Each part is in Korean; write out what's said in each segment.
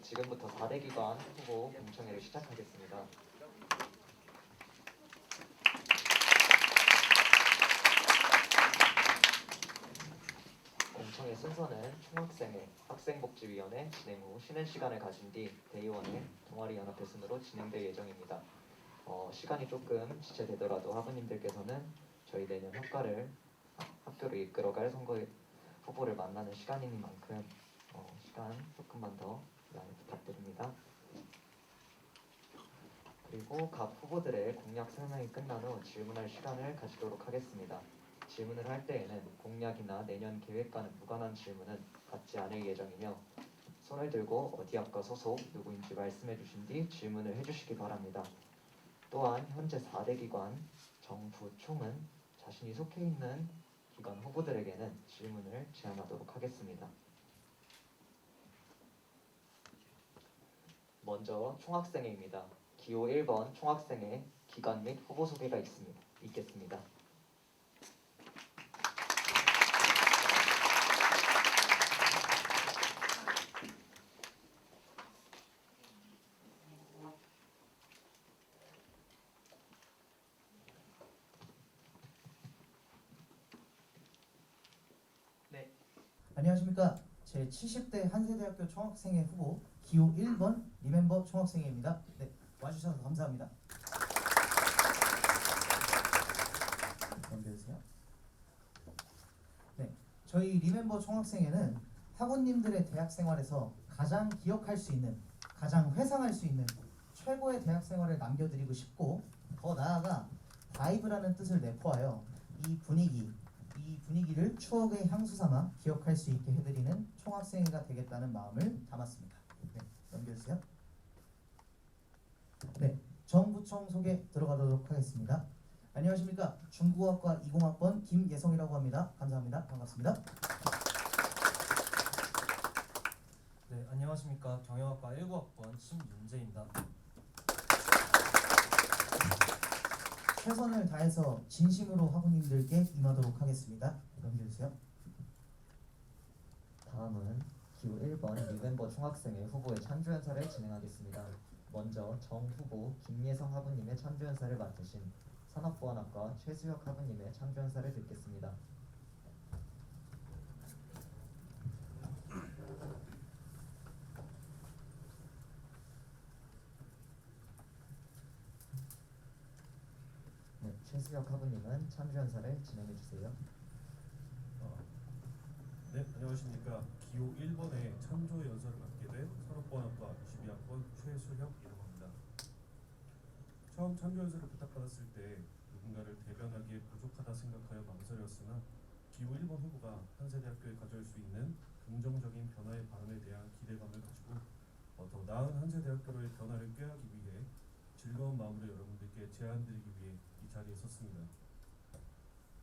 지금부터 4대 기관 후보 공청회를 시작하겠습니다. 공청회 순서는 총학생회 학생복지위원회 진행 후 쉬는 시간을 가진 뒤 대의원회 동아리연합회 순으로 진행될 예정입니다. 시간이 조금 지체되더라도 학우님들께서는 저희 내년 학교를 이끌어갈 선거 후보를 만나는 시간이니만큼 시간 조금만 더 양해 부탁드립니다. 그리고 각 후보들의 공약 설명이 끝난 후 질문할 시간을 가지도록 하겠습니다. 질문을 할 때에는 공약이나 내년 계획과는 무관한 질문은 받지 않을 예정이며 손을 들고 어디 학과 소속 누구인지 말씀해 주신 뒤 질문을 해주시기 바랍니다. 또한 현재 4대 기관 정부 총은 자신이 속해 있는 기관 후보들에게는 질문을 제한하도록 하겠습니다. 먼저 총학생회입니다. 기호 1번 총학생회 기관 및 후보 소개가 있겠습니다. 네, 안녕하십니까. 제70대 한세대학교 총학생회 후보 기호 1번 리멤버 총학생회입니다. 네, 와주셔서 감사합니다. 넘겨주세요. 네, 저희 리멤버 총학생회는 학우님들의 대학 생활에서 가장 기억할 수 있는, 가장 회상할 수 있는 최고의 대학 생활을 남겨드리고 싶고, 더 나아가 바이브라는 뜻을 내포하여 이 분위기를 추억의 향수 삼아 기억할 수 있게 해드리는 총학생회가 되겠다는 마음을 담았습니다. 네, 넘겨주세요. 네, 정부총 소개 들어가도록 하겠습니다. 안녕하십니까. 중국어학과 20학번 김예성이라고 합니다. 감사합니다. 반갑습니다. 네, 안녕하십니까. 경영학과 19학번 신윤재입니다. 최선을 다해서 진심으로 학우님들께 임하도록 하겠습니다. 넘겨주세요. 다음은 기호 1번 리멤버 총학생회 후보의 찬조연설을 진행하겠습니다. 먼저 정 후보 김예성 학우님의 찬조연설을 맡으신 산업보안학과 최수혁 학우님의 찬조연설을 듣겠습니다. 네, 최수혁 학우님은 찬조연설을 진행해 주세요. 네, 안녕하십니까. 기호 1번에 찬조 연설을 맡게 된 산업보안학과 22학번 최수혁이라고 합니다. 처음 찬조 연설을 부탁받았을 때 누군가를 대변하기에 부족하다 생각하여 망설였으나 기호 1번 후보가 한세대학교에 가져올 수 있는 긍정적인 변화의 바람에 대한 기대감을 가지고 더 나은 한세대학교로의 변화를 꾀하기 위해 즐거운 마음으로 여러분들께 제안드리기 위해 이 자리에 섰습니다.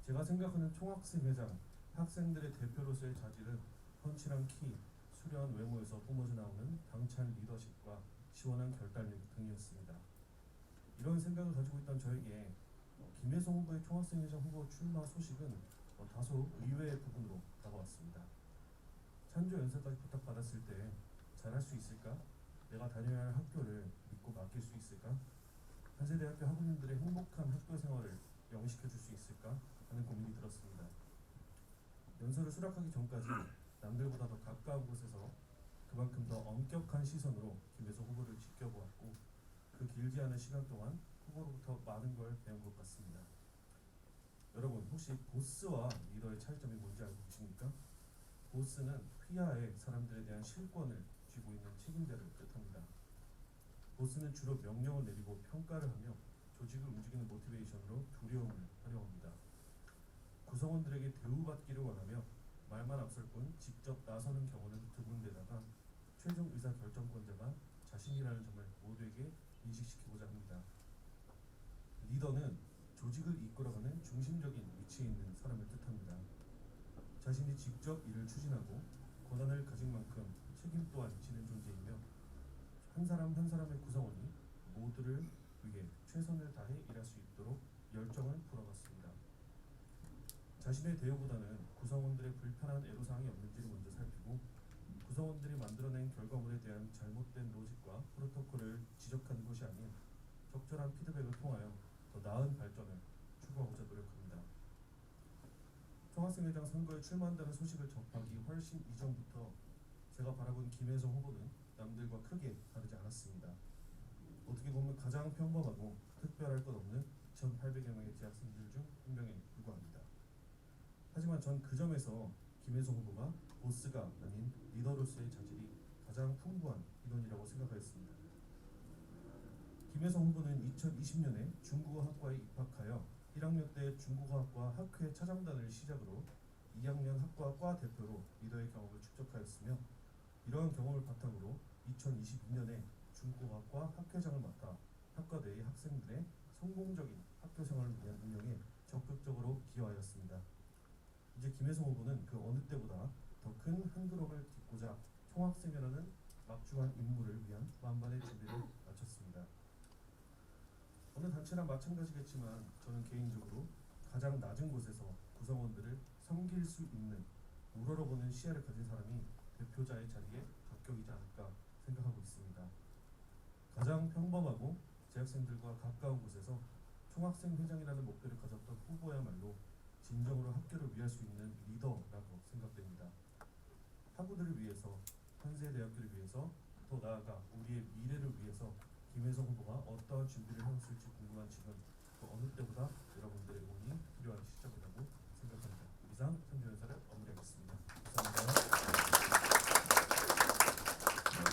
제가 생각하는 총학생회장, 학생들의 대표로서의 자질은 펀치랑 키, 수려한 외모에서 뿜어져 나오는 당찬 리더십과 시원한 결단력 등이었습니다. 이런 생각을 가지고 있던 저에게 김예성 후보의 총학생회장 후보 출마 소식은 다소 의외의 부분으로 다가왔습니다. 찬조 연설까지 부탁받았을 때 잘할 수 있을까? 내가 다녀야 할 학교를 믿고 맡길 수 있을까? 한세대학교 학우님들의 행복한 학교 생활을 영위시켜줄 수 있을까? 하는 고민이 들었습니다. 연설을 수락하기 전까지 남들보다 더 가까운 곳에서 그만큼 더 엄격한 시선으로 김예성 후보를 지켜보았고 그 길지 않은 시간 동안 후보로부터 많은 걸 배운 것 같습니다. 여러분 혹시 보스와 리더의 차이점이 뭔지 알고 계십니까? 보스는 휘하에 사람들에 대한 실권을 쥐고 있는 책임자를 뜻합니다. 보스는 주로 명령을 내리고 평가를 하며 조직을 움직이는 모티베이션으로 두려움을 활용합니다. 구성원들에게 대우받기를 원하며 말만 앞설 뿐 직접 나서는 경우는 드문데다가 최종 의사 결정권자가 자신이라는 점을 모두에게 인식시키고자 합니다. 리더는 조직을 이끌어가는 중심적인 위치에 있는 사람을 뜻합니다. 자신이 직접 일을 추진하고 권한을 가진 만큼 책임 또한 지는 존재이며 한 사람 한 사람의 구성원이 모두를 위해 최선을 다해 일할 수 있도록 열정을 불어넣습니다. 자신의 대우보다는 구성원들의 불편한 애로사항이 없는지를 먼저 살피고 구성원들이 만들어낸 결과물에 대한 잘못된 더 나은 발전을 추구하고자 노력합니다. 총학생회장 선거에 출마한다는 소식을 접하기 훨씬 이전부터 제가 바라본 김혜성 후보는 남들과 크게 다르지 않았습니다. 어떻게 보면 가장 평범하고 특별할 것 없는 2,800여 명의 재학생들 중 한 명에 불과합니다. 하지만 전 그 점에서 김혜성 후보가 보스가 아닌 리더로서의 자질이 가장 풍부한 인원이라고 생각하였습니다. 김혜성 후보는 2020년에 중국어학과에 입학하여 1학년 때 중국어학과 학회 차장단을 시작으로 2학년 학과 과 대표로 리더의 경험을 축적하였으며 이러한 경험을 바탕으로 2022년에 중국어학과 학회장을 맡아 학과 내의 학생들의 성공적인 학교 생활을 위한 운영에 적극적으로 기여하였습니다. 이제 김혜성 후보는 그 어느 때보다 더 큰 한 걸음을 딛고자 총학생회라는 막중한 임무를 위한 만반의 준비를 마쳤습니다. 어느 단체나 마찬가지겠지만 저는 개인적으로 가장 낮은 곳에서 구성원들을 섬길 수 있는 우러러보는 시야를 가진 사람이 대표자의 자리에 적격이지 않을까 생각하고 있습니다. 가장 평범하고 재학생들과 가까운 곳에서 총학생 회장이라는 목표를 가졌던 후보야말로 진정으로 학교를 위할 수 있는 리더라고 생각됩니다. 학우들을 위해서, 현세 대학교를 위해서, 더 나아가 우리의 미래를 위해서 김혜성 후보가 어떠한 준비를 해왔을지 궁금한 지금 그 어느 때보다 여러분들의 응원이 필요한 시점이라고 생각합니다. 이상 참조연사를 마무리하겠습니다. 감사합니다.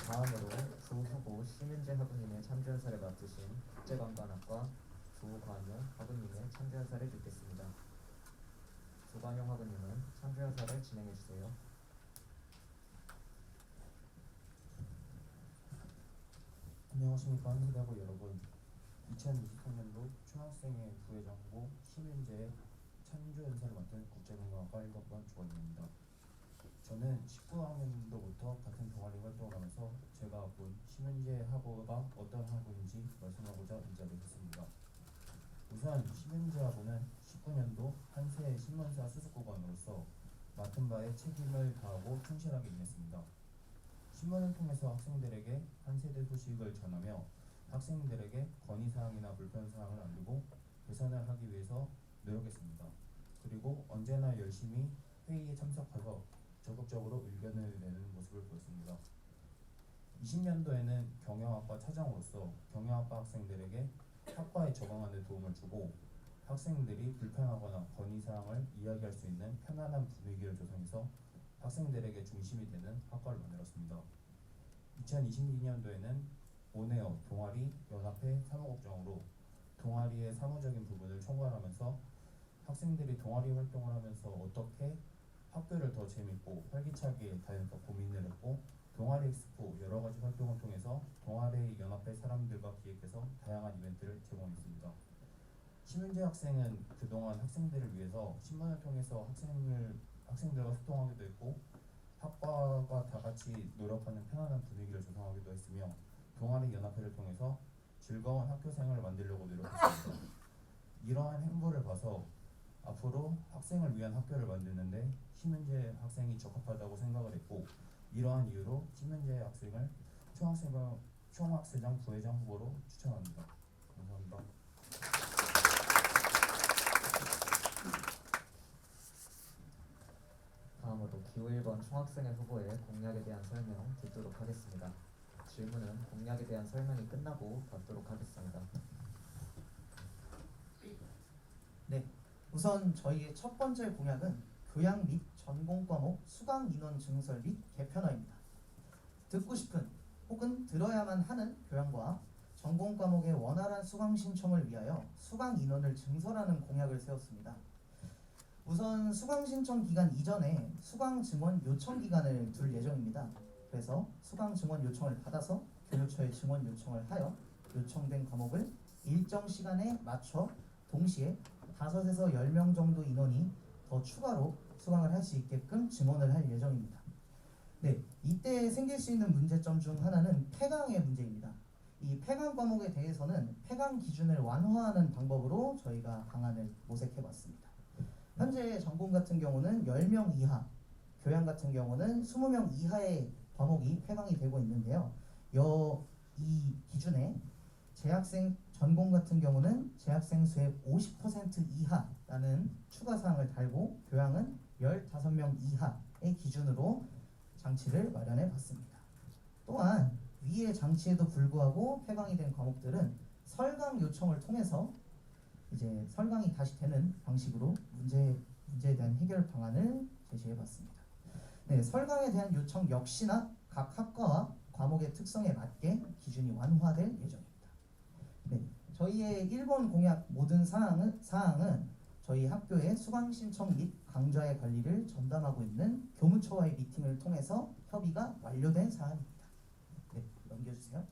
다음으로 주 후보 심윤재 학우님의 참조연사를 맡으신 국제관광학과 주관용 학우님의 참조연사를 듣겠습니다. 주관용 학우님은 참조연사를 진행해 주세요. 안녕하십니까 한세대학우 여러분. 2023년도 총학생회 부회장 후보 심윤재의 참조연사를 맡은 국제관광학과 1학번 조관용입니다. 저는 19학년도부터 같은 동아리 활동을 하면서 제가 본 심윤재 학우가 어떤 학우인지 말씀하고자 이 자리에 섰습니다. 우선 심윤재 학우는 19년도 한세 신문사 수석국원으로서 맡은 바에 책임을 다하고 충실하게 임했습니다. 신문을 통해서 학생들에게 한 세대 소식을 전하며 학생들에게 건의사항이나 불편사항을 알리고 개선을 하기 위해서 노력했습니다. 그리고 언제나 열심히 회의에 참석해서 적극적으로 의견을 내는 모습을 보였습니다. 20년도에는 경영학과 차장으로서 경영학과 학생들에게 학과에 적응하는 데 도움을 주고 학생들이 불편하거나 건의사항을 이야기할 수 있는 편안한 분위기를 조성해서 학생들에게 중심이 되는 학과를 만들었습니다. 2022년도에는 온에어 동아리 연합회 사무국장으로 동아리의 사무적인 부분을 총괄하면서 학생들이 동아리 활동을 하면서 어떻게 학교를 더 재밌고 활기차게 다닐까 고민을 했고 동아리 엑스포 여러가지 활동을 통해서 동아리 연합회 사람들과 기획해서 다양한 이벤트를 제공했습니다. 심윤재 학생은 그동안 학생들을 위해서 신문을 통해서 학생들과 소통하기도 했고 학과가 다 같이 노력하는 편안한 분위기를 조성하기도 했으며 동아리 연합회를 통해서 즐거운 학교 생활을 만들려고 노력했습니다. 이러한 행보를 봐서 앞으로 학생을 위한 학교를 만드는데 심윤재 학생이 적합하다고 생각을 했고 이러한 이유로 심윤재 학생을 총학생장 부회장 후보로 추천합니다. 감사합니다. 다음으로 기호 1번 총학생회 후보의 공약에 대한 설명 듣도록 하겠습니다. 질문은 공약에 대한 설명이 끝나고 받도록 하겠습니다. 네, 우선 저희의 첫 번째 공약은 교양 및 전공 과목 수강 인원 증설 및 개편화입니다. 듣고 싶은 혹은 들어야만 하는 교양과 전공 과목의 원활한 수강 신청을 위하여 수강 인원을 증설하는 공약을 세웠습니다. 우선 수강 신청 기간 이전에 수강 증원 요청 기간을 둘 예정입니다. 그래서 수강 증원 요청을 받아서 교육처에 증원 요청을 하여 요청된 과목을 일정 시간에 맞춰 동시에 5에서 10명 정도 인원이 더 추가로 수강을 할 수 있게끔 증원을 할 예정입니다. 네, 이때 생길 수 있는 문제점 중 하나는 폐강의 문제입니다. 이 폐강 과목에 대해서는 폐강 기준을 완화하는 방법으로 저희가 방안을 모색해봤습니다. 현재 전공 같은 경우는 10명 이하, 교양 같은 경우는 20명 이하의 과목이 폐강이 되고 있는데요. 이 기준에 재학생 전공 같은 경우는 재학생 수의 50% 이하라는 추가 사항을 달고 교양은 15명 이하의 기준으로 장치를 마련해 봤습니다. 또한 위의 장치에도 불구하고 폐강이 된 과목들은 설강 요청을 통해서 이제 설강이 다시 되는 방식으로 문제에 대한 해결 방안을 제시해 봤습니다. 네, 설강에 대한 요청 역시나 각 학과와 과목의 특성에 맞게 기준이 완화될 예정입니다. 네, 저희의 1번 공약 모든 사항은 저희 학교의 수강 신청 및 강좌의 관리를 전담하고 있는 교무처와의 미팅을 통해서 협의가 완료된 사안입니다. 네, 넘겨주세요.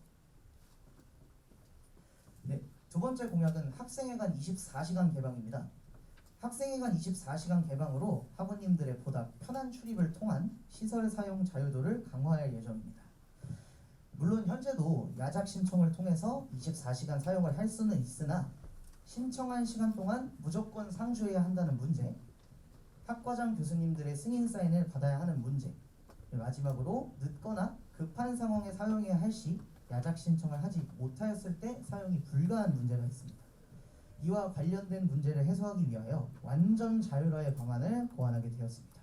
네, 두 번째 공약은 학생회관 24시간 개방입니다. 학생회관 24시간 개방으로 학우님들의 보다 편한 출입을 통한 시설 사용 자유도를 강화할 예정입니다. 물론 현재도 야작 신청을 통해서 24시간 사용을 할 수는 있으나 신청한 시간 동안 무조건 상주해야 한다는 문제, 학과장 교수님들의 승인 사인을 받아야 하는 문제, 마지막으로 늦거나 급한 상황에 사용해야 할 시 야작 신청을 하지 못하였을 때 사용이 불가한 문제가 있습니다. 이와 관련된 문제를 해소하기 위하여 완전 자율화의 방안을 고안하게 되었습니다.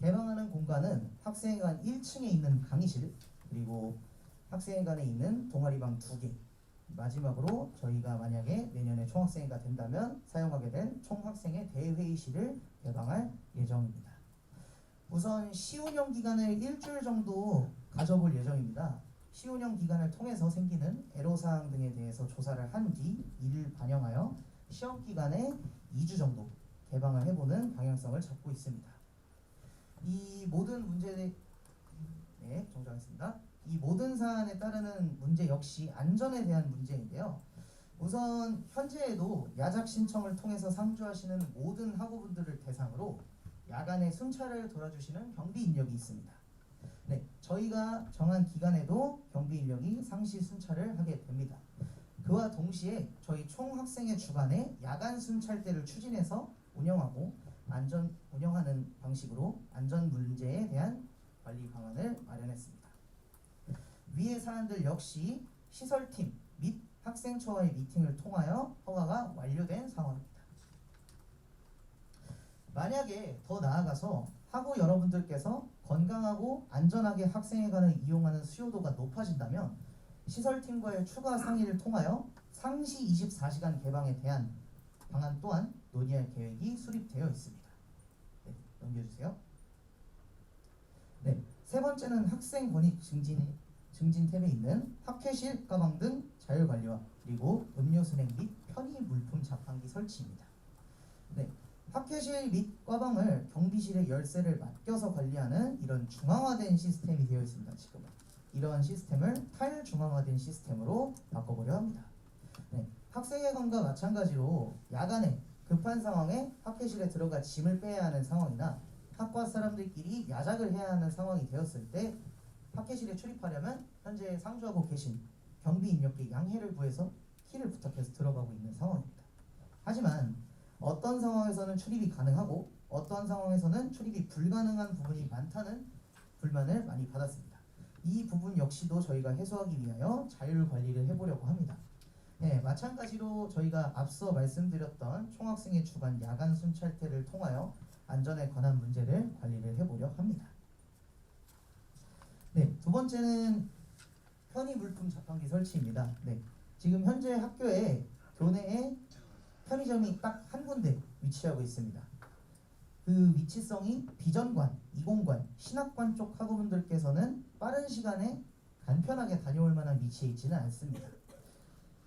개방하는 공간은 학생회관 1층에 있는 강의실, 그리고 학생회관에 있는 동아리방 2개, 마지막으로 저희가 만약에 내년에 총학생회가 된다면 사용하게 된 총학생회 대회의실을 개방할 예정입니다. 우선 시운영 기간을 일주일 정도 가져볼 예정입니다. 시운영 기간을 통해서 생기는 애로사항 등에 대해서 조사를 한 뒤 이를 반영하여 시험 기간에 2주 정도 개방을 해보는 방향성을 잡고 있습니다. 이 모든 정정하겠습니다. 이 모든 사안에 따르는 문제 역시 안전에 대한 문제인데요. 우선 현재에도 야작 신청을 통해서 상주하시는 모든 학우분들을 대상으로 야간에 순찰을 돌아주시는 경비 인력이 있습니다. 네, 저희가 정한 기간에도 경비 인력이 상시 순찰을 하게 됩니다. 그와 동시에 저희 총학생회 주관에 야간 순찰대를 추진해서 운영하는 방식으로 안전 문제에 대한 관리 방안을 마련했습니다. 위의 사안들 역시 시설팀 및 학생처와의 미팅을 통하여 허가가 완료된 상황입니다. 만약에 더 나아가서 학우 여러분들께서 건강하고 안전하게 학생회관을 이용하는 수요도가 높아진다면 시설팀과의 추가 상의를 통하여 상시 24시간 개방에 대한 방안 또한 논의할 계획이 수립되어 있습니다. 네, 넘겨주세요. 네, 세 번째는 학생 권익 증진 탭에 있는 학회실 가방 등 자율관리와 그리고 음료 수냉 및 편의 물품 자판기 설치입니다. 네, 학회실 및 과방을 경비실의 열쇠를 맡겨서 관리하는 이런 중앙화된 시스템이 되어 있습니다. 지금은 이러한 시스템을 탈중앙화된 시스템으로 바꿔보려 합니다. 네, 학생회관과 마찬가지로 야간에 급한 상황에 학회실에 들어가 짐을 빼야 하는 상황이나 학과 사람들끼리 야작을 해야 하는 상황이 되었을 때 학회실에 출입하려면 현재 상주하고 계신 경비 인력께 양해를 구해서 키를 부탁해서 들어가고 있는 상황입니다. 하지만 어떤 상황에서는 출입이 가능하고 어떤 상황에서는 출입이 불가능한 부분이 많다는 불만을 많이 받았습니다. 이 부분 역시도 저희가 해소하기 위하여 자율 관리를 해보려고 합니다. 네, 마찬가지로 저희가 앞서 말씀드렸던 총학생회 주관 야간 순찰대를 통하여 안전에 관한 문제를 관리를 해보려 합니다. 네, 두 번째는 편의 물품 자판기 설치입니다. 네, 지금 현재 학교에 교내에 편의점이 딱 한 군데 위치하고 있습니다. 그 위치성이 비전관, 이공관, 신학관 쪽 학우분들께서는 빠른 시간에 간편하게 다녀올 만한 위치에 있지는 않습니다.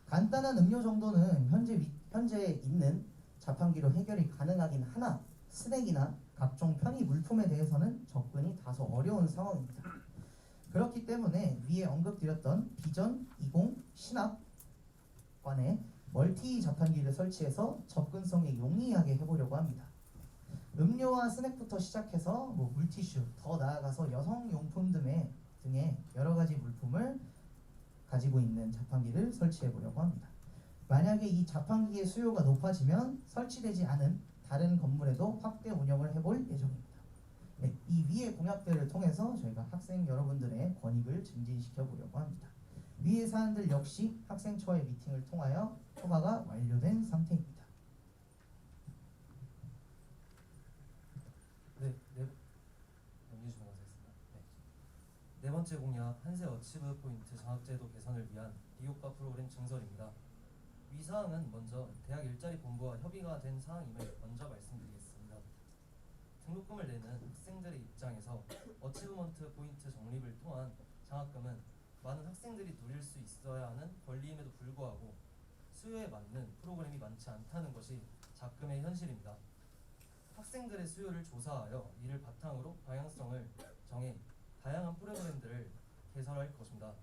간단한 음료 정도는 현재 있는 자판기로 해결이 가능하긴 하나 스낵이나 각종 편의 물품에 대해서는 접근이 다소 어려운 상황입니다. 그렇기 때문에 위에 언급드렸던 비전, 이공, 신학관에 멀티 자판기를 설치해서 접근성이 용이하게 해보려고 합니다. 음료와 스낵부터 시작해서 물티슈, 더 나아가서 여성용품 등의 여러가지 물품을 가지고 있는 자판기를 설치해 보려고 합니다. 만약에 이 자판기의 수요가 높아지면 설치되지 않은 다른 건물에도 확대 운영을 해볼 예정입니다. 네, 이 위의 공약들을 통해서 저희가 학생 여러분들의 권익을 증진시켜 보려고 합니다. 위의 사안들 역시 학생처와의 미팅을 통하여 허가가 완료된 상태입니다. 넘겨주시면 감사하겠습니다. 네 번째 공약 한세 어치브 포인트 장학제도 개선을 위한 비효과 프로그램 증설입니다. 위 사항은 먼저 대학 일자리 본부와 협의가 된 사항임을 먼저 말씀드리겠습니다. 등록금을 내는 학생들의 입장에서 어치브먼트 포인트 적립을 통한 장학금은 많은 학생들이 누릴 수 있어야 하는 권리임에도 불구하고 수요에 맞는 프로그램이 많지 않다는 것이 작금의 현실입니다. 학생들의 수요를 조사하여 이를 바탕으로 방향성을 정해 다양한 프로그램들을 개설할 것입니다.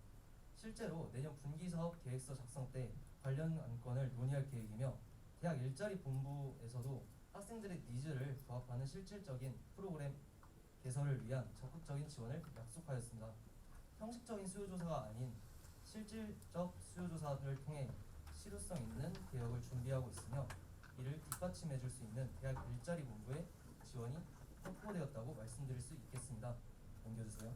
실제로 내년 분기사업 계획서 작성 때 관련 안건을 논의할 계획이며 대학 일자리 본부에서도 학생들의 니즈를 부합하는 실질적인 프로그램 개설을 위한 적극적인 지원을 약속하였습니다. 형식적인 수요조사가 아닌 실질적 수요조사를 통해 실효성 있는 개혁을 준비하고 있으며 이를 뒷받침해 줄 수 있는 대학 일자리 본부의 지원이 확보되었다고 말씀드릴 수 있겠습니다. 넘겨주세요.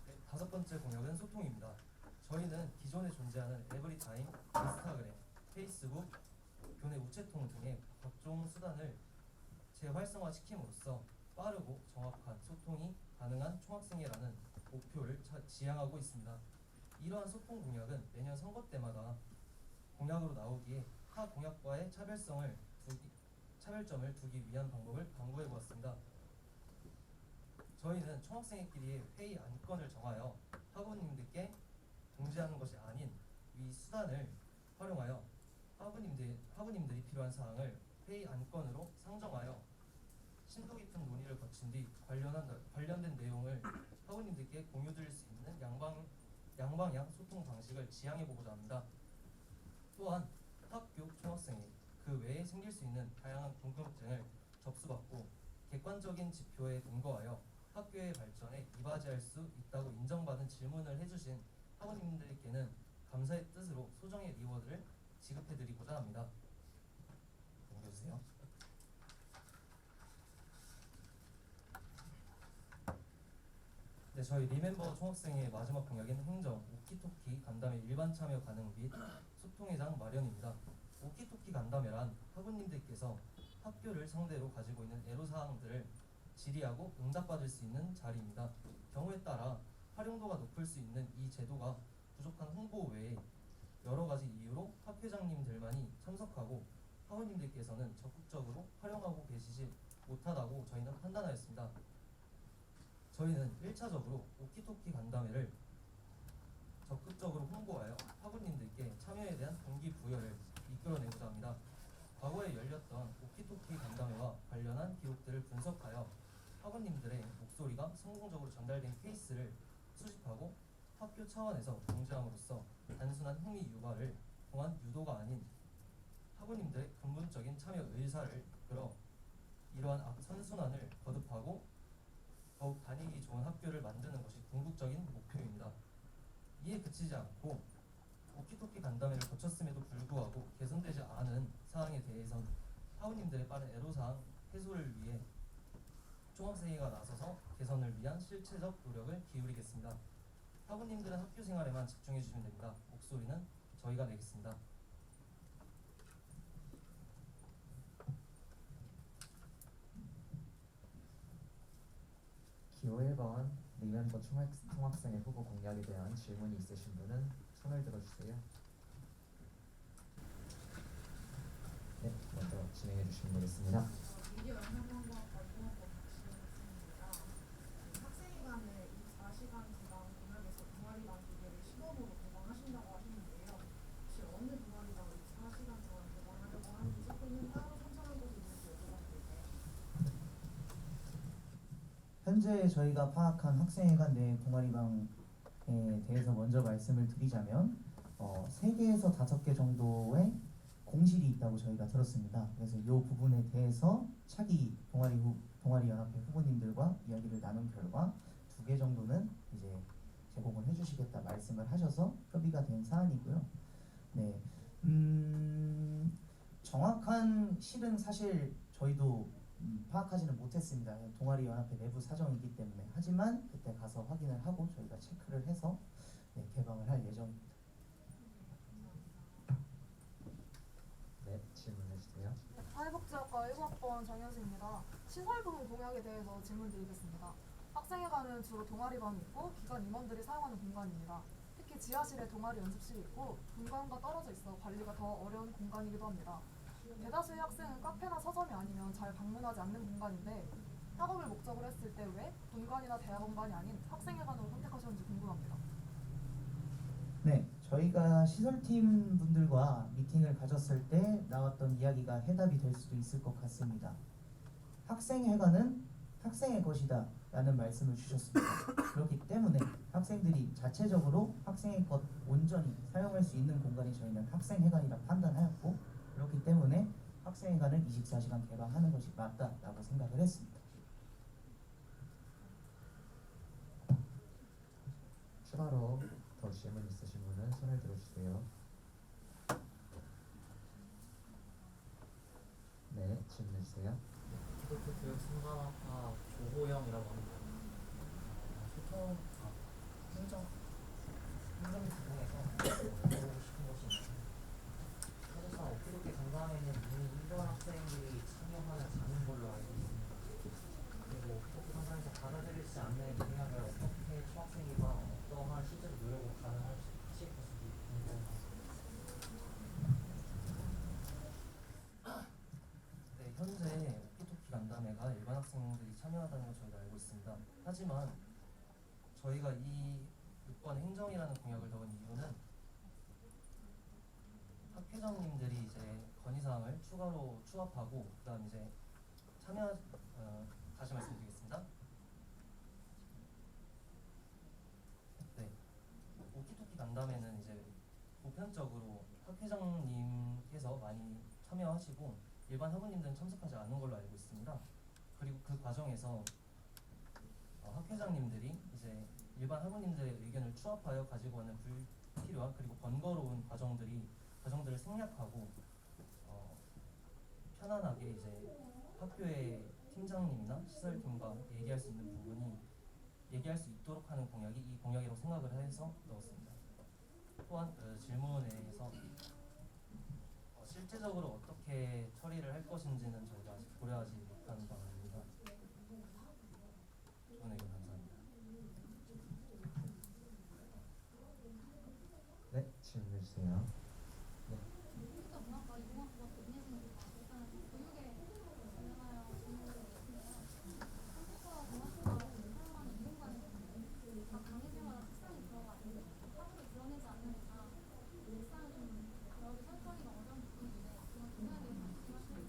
네, 다섯 번째 공약은 소통입니다. 저희는 기존에 존재하는 에브리타임, 인스타그램, 페이스북, 교내 우체통 등의 각종 수단을 재활성화시킴으로써 빠르고 정확한 소통이 가능한 총학생회라는 목표를 지향하고 있습니다. 이러한 소통 공약은 매년 선거 때마다 공약으로 나오기에 타 공약과의 차별점을 두기 위한 방법을 강구해 보았습니다. 저희는 총학생회끼리의 회의 안건을 정하여 학우님들께 공지하는 것이 아닌 위 수단을 활용하여 학우님들이 필요한 사항을 회의 안건으로 상정하여 심도 깊은 논의를 거친 뒤 관련된 내용을 학우님들께 공유드릴 수 있는 양방향 소통 방식을 지향해 보고자 합니다. 또한 학교 총학생회 그 외에 생길 수 있는 다양한 궁금증을 접수받고 객관적인 지표에 근거하여 학교의 발전에 이바지할 수 있다고 인정받은 질문을 해주신 학우님들께는 감사의 뜻으로 소정의 리워드를 지급해드리고자 합니다. 넘겨주세요. 네, 저희 리멤버 총학생의 마지막 공약인 행정, 오키토키 간담회 일반 참여 가능 및 소통회장 마련입니다. 오키토키 간담회란 학우님들께서 학교를 상대로 가지고 있는 애로사항들을 질의하고 응답받을 수 있는 자리입니다. 경우에 따라 활용도가 높을 수 있는 이 제도가 부족한 홍보 외에 여러 가지 이유로 학회장님들만이 참석하고 학우님들께서는 적극적으로 활용하고 계시지 못하다고 저희는 판단하였습니다. 저희는 1차적으로 오키토키 간담회를 적극적으로 홍보하여 학우님들께 참여에 대한 동기부여를 이끌어내고자 합니다. 과거에 열렸던 오키토키 간담회와 관련한 기록들을 분석하여 학우님들의 목소리가 성공적으로 전달된 케이스를 수집하고 학교 차원에서 공지함으로써 단순한 흥미 유발을 통한 유도가 아닌 학우님들의 근본적인 참여 의사를 이끌어 이러한 선순환을 거듭하고 더욱 다니기 좋은 학교를 만드는 것이 궁극적인 목표입니다. 이에 그치지 않고 오키토키 간담회를 거쳤음에도 불구하고 개선되지 않은 사항에 대해선 학우님들의 빠른 애로사항 해소를 위해 총학생회가 나서서 개선을 위한 실체적 노력을 기울이겠습니다. 학우님들은 학교 생활에만 집중해 주시면 됩니다. 목소리는 저희가 내겠습니다. 기호 1번 리멤버 총학생회 후보 공약에 대한 질문이 있으신 분은 손을 들어주세요. 네, 먼저 진행해 주시면 되겠습니다. 미디어 영상공학과 공학과 박신입니다. 학생회관을 24시간 기간 공약에서 동아리당 2개를 시범으로 개방하신다고 하시는데요. 혹시 어느 동아리당을 24시간 동안 개방하려고 하는지 또는 따로 선정한 것이 있는지 여쭤봐도 될까요? 현재 저희가 파악한 학생회관 내 동아리방에 대해서 먼저 말씀을 드리자면 3개에서 5개 정도의 공실이 있다고 저희가 들었습니다. 그래서 이 부분에 대해서 차기 동아리연합회 후보님들과 이야기를 나눈 결과 2개 정도는 이제 제공을 해주시겠다 말씀을 하셔서 협의가 된 사안이고요. 네, 정확한 실은 사실 저희도 파악하지는 못했습니다. 동아리 연합회 내부 사정이기 때문에. 하지만 그때 가서 확인을 하고 저희가 체크를 해서 개방을 할 예정입니다. 네, 질문해 주세요. 사회복지학과 1학번 정현수입니다. 시설 부분 공약에 대해서 질문드리겠습니다. 학생회관은 주로 동아리반이 있고 기관 임원들이 사용하는 공간입니다. 특히 지하실에 동아리 연습실이 있고 본관과 떨어져 있어 관리가 더 어려운 공간이기도 합니다. 대다수의 학생은 카페나 서점이 아니면 잘 방문하지 않는 공간인데 학업을 목적으로 했을 때 왜 본관이나 대학원반이 아닌 학생회관으로 선택하셨는지 궁금합니다. 네, 저희가 시설팀 분들과 미팅을 가졌을 때 나왔던 이야기가 해답이 될 수도 있을 것 같습니다. 학생회관은 학생의 것이다 라는 말씀을 주셨습니다. 그렇기 때문에 학생들이 자체적으로 학생의 것 온전히 사용할 수 있는 공간이 저희는 학생회관이라 판단하였고, 그렇기 때문에 학생회관을 24시간 개방하는 것이 맞다라고 생각을 했습니다. 추가로 더 질문 있으신 분은 손을 들어주세요. 네, 질문해 주세요. 기독교 교육 승강학과 조호영이라고 합니다. 소통 행정 부분에서 여쭤보고 싶은 것이 있는데, 사실상 기독교 강당에는 이미 일반 학생들이 참여하지 않는 걸로 알고 있습니다. 그리고 기독교 강당에서 받아들이지 않는 공약을 어떻게 초학생이가 어떠한 실제로 노력을 가능하실 것인지 궁금합니다. 네, 현재 오키토키 간담회가 일반 학생들이 참여하다는 걸 저희가 알고 있습니다. 하지만 저희가 이 6번 행정이라는 공약을 넣은 이유는 학회장님들이 이제 건의사항을 추가로 추합하고 그다음 이제 다시 말씀드리겠습니다. 네, 오키토키 간담회는 이제 보편적으로 학회장님께서 많이 참여하시고 일반 학우님들은 참석하지 않은 걸로 알고 있습니다. 그리고 그 과정에서 학회장님들이 이제 일반 학우님들의 의견을 추합하여 가지고 오는 불필요한 그리고 번거로운 과정들을 생략하고 편안하게 이제 학교의 팀장님이나 시설팀과 얘기할 수 있는 부분이 얘기할 수 있도록 하는 공약이 이 공약이라고 생각을 해서 넣었습니다. 또한 질문에서 실제적으로 어떻게 처리를 할 것인지는 저희가 아직 고려하지 못한 바입니다. 좋은 의견 감사합니다. 네, 질문해 주세요. 네. 문학과 이공학과 교내생들과 일단 교육에 관련하여 질문을 드렸는데요. 한국과 동아시아가 사용하는 이 공간에서는 각 강의생마다 책상이 들어가 있는데 학업을 드러내지 않는 이상 책상을 좀 여기 설정이가 어려운 부분인데 그런 부분에 대해서 말씀하시면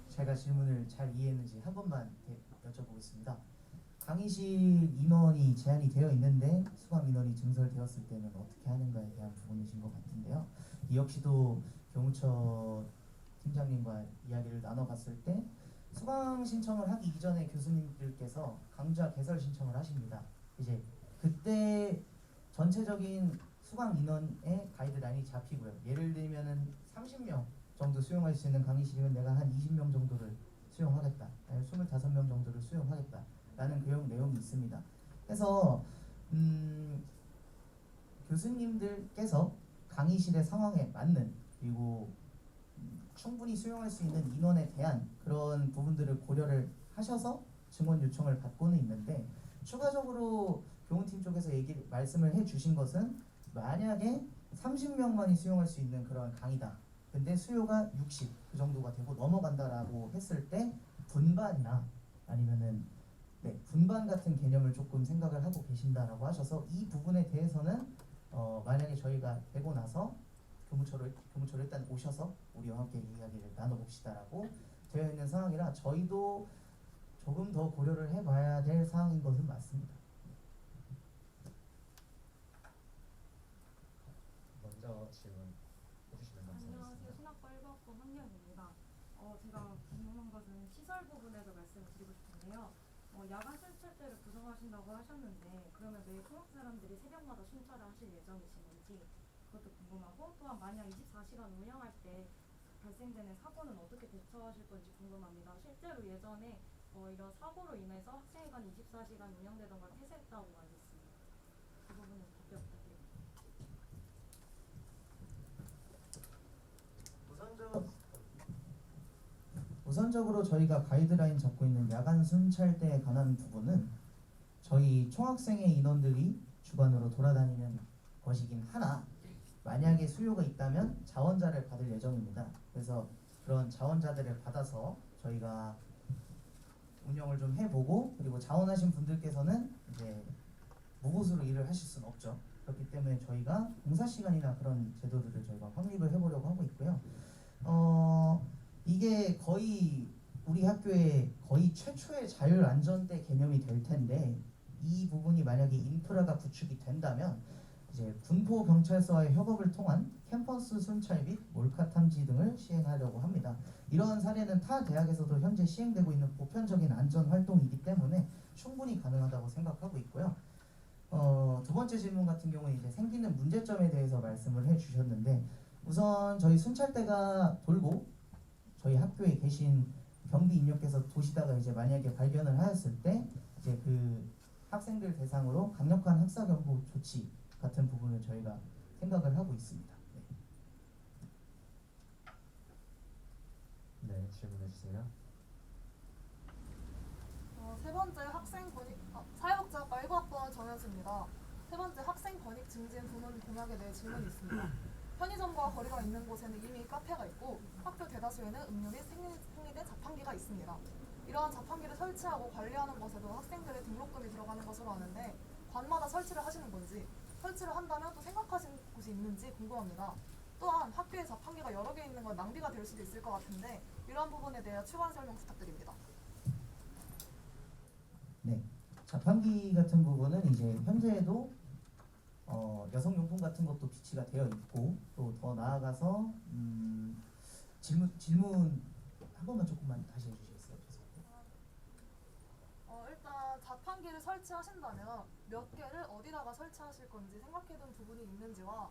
제가 질문을 잘 이해했는지 한 번만 여쭤보겠습니다. 강의실 인원이 제한이 되어 있는데 수강 인원이 증설되었을 때는 어떻게 하는가에 대한 부분이신 것 같은데요. 이 역시도 교무처 팀장님과 이야기를 나눠봤을 때 수강 신청을 하기 이전에 교수님들께서 강좌 개설 신청을 하십니다. 이제 그때 전체적인 수강 인원의 가이드라인이 잡히고요. 예를 들면은 30명 정도 수용할 수 있는 강의실이면 내가 한 20명 정도를 수용하겠다. 아니면 25명 정도를 수용하겠다. 라는 그 내용이 있습니다. 그래서 교수님들께서 강의실의 상황에 맞는 그리고 충분히 수용할 수 있는 인원에 대한 그런 부분들을 고려를 하셔서 증원 요청을 받고는 있는데, 추가적으로 교무팀 쪽에서 말씀을 해주신 것은 만약에 30명만이 수용할 수 있는 그런 강의다. 근데 수요가 60 그 정도가 되고 넘어간다라고 했을 때 분반이나 아니면은 분반 같은 개념을 조금 생각을 하고 계신다라고 하셔서 이 부분에 대해서는 만약에 저희가 되고 나서 교무처로 일단 오셔서 우리와 함께 이야기를 나눠봅시다라고 되어 있는 상황이라 저희도 조금 더 고려를 해봐야 될 상황인 것은 맞습니다. 먼저 질문 해주시면 감사하겠습니다. 안녕하세요. 신학과 1학번 황영입니다. 제가 궁금한 것은 시설 부분에서 말씀을 드리고 싶은데요. 야간 순찰대를 구성하신다고 하셨는데 그러면 매일 통학 사람들이 새벽마다 순찰을 하실 예정이신지 그것도 궁금하고, 또한 만약 24시간 운영할 때 발생되는 사고는 어떻게 대처하실 건지 궁금합니다. 실제로 예전에 이런 사고로 인해서 학생회관 24시간 운영되던 걸 폐쇄했다고 알고 있습니다. 그 부분은 답변 부탁드립니다. 우선적으로 저희가 가이드라인 잡고 있는 야간 순찰대에 관한 부분은 저희 총학생회 인원들이 주관으로 돌아다니는 것이긴 하나 만약에 수요가 있다면 자원자를 받을 예정입니다. 그래서 그런 자원자들을 받아서 저희가 운영을 좀 해보고 그리고 자원하신 분들께서는 이제 무보수로 일을 하실 수는 없죠. 그렇기 때문에 저희가 공사 시간이나 그런 제도들을 저희가 확립을 해보려고 하고 있고요. 이게 거의 우리 학교의 거의 최초의 자율안전대 개념이 될 텐데 이 부분이 만약에 인프라가 구축이 된다면 이제 군포 경찰서와의 협업을 통한 캠퍼스 순찰 및 몰카 탐지 등을 시행하려고 합니다. 이러한 사례는 타 대학에서도 현재 시행되고 있는 보편적인 안전 활동이기 때문에 충분히 가능하다고 생각하고 있고요. 두 번째 질문 같은 경우는 이제 생기는 문제점에 대해서 말씀을 해주셨는데 우선 저희 순찰대가 돌고 저희 학교에 계신 경비 인력께서 도시다가 이제 만약에 발견을 하였을 때 이제 그 학생들 대상으로 강력한 학사 경보 조치 같은 부분을 저희가 생각을 하고 있습니다. 네, 질문해 주세요. 세 번째 사회복지학과 1학번 정현수입니다. 세 번째 학생 권익 증진 부문 공약에 대해 질문이 있습니다. 편의점과 거리가 있는 곳에는 이미 카페가 있고 학교 대다수에는 음료 및 생리대 자판기가 있습니다. 이러한 자판기를 설치하고 관리하는 것에도 학생들의 등록금이 들어가는 것으로 아는데 관마다 설치를 하시는 건지 설치를 한다면 또 생각하신 곳이 있는지 궁금합니다. 또한 학교에 자판기가 여러 개 있는 건 낭비가 될 수도 있을 것 같은데 이러한 부분에 대해 추가한 설명 부탁드립니다. 네, 자판기 같은 부분은 이제 현재에도 여성용품 같은 것도 비치가 되어 있고 또 더 나아가서 질문 한 번만 조금만 다시 해주시겠어요? 죄송합니다. 일단 자판기를 설치하신다면 몇 개를 어디다가 설치하실 건지 생각해둔 부분이 있는지와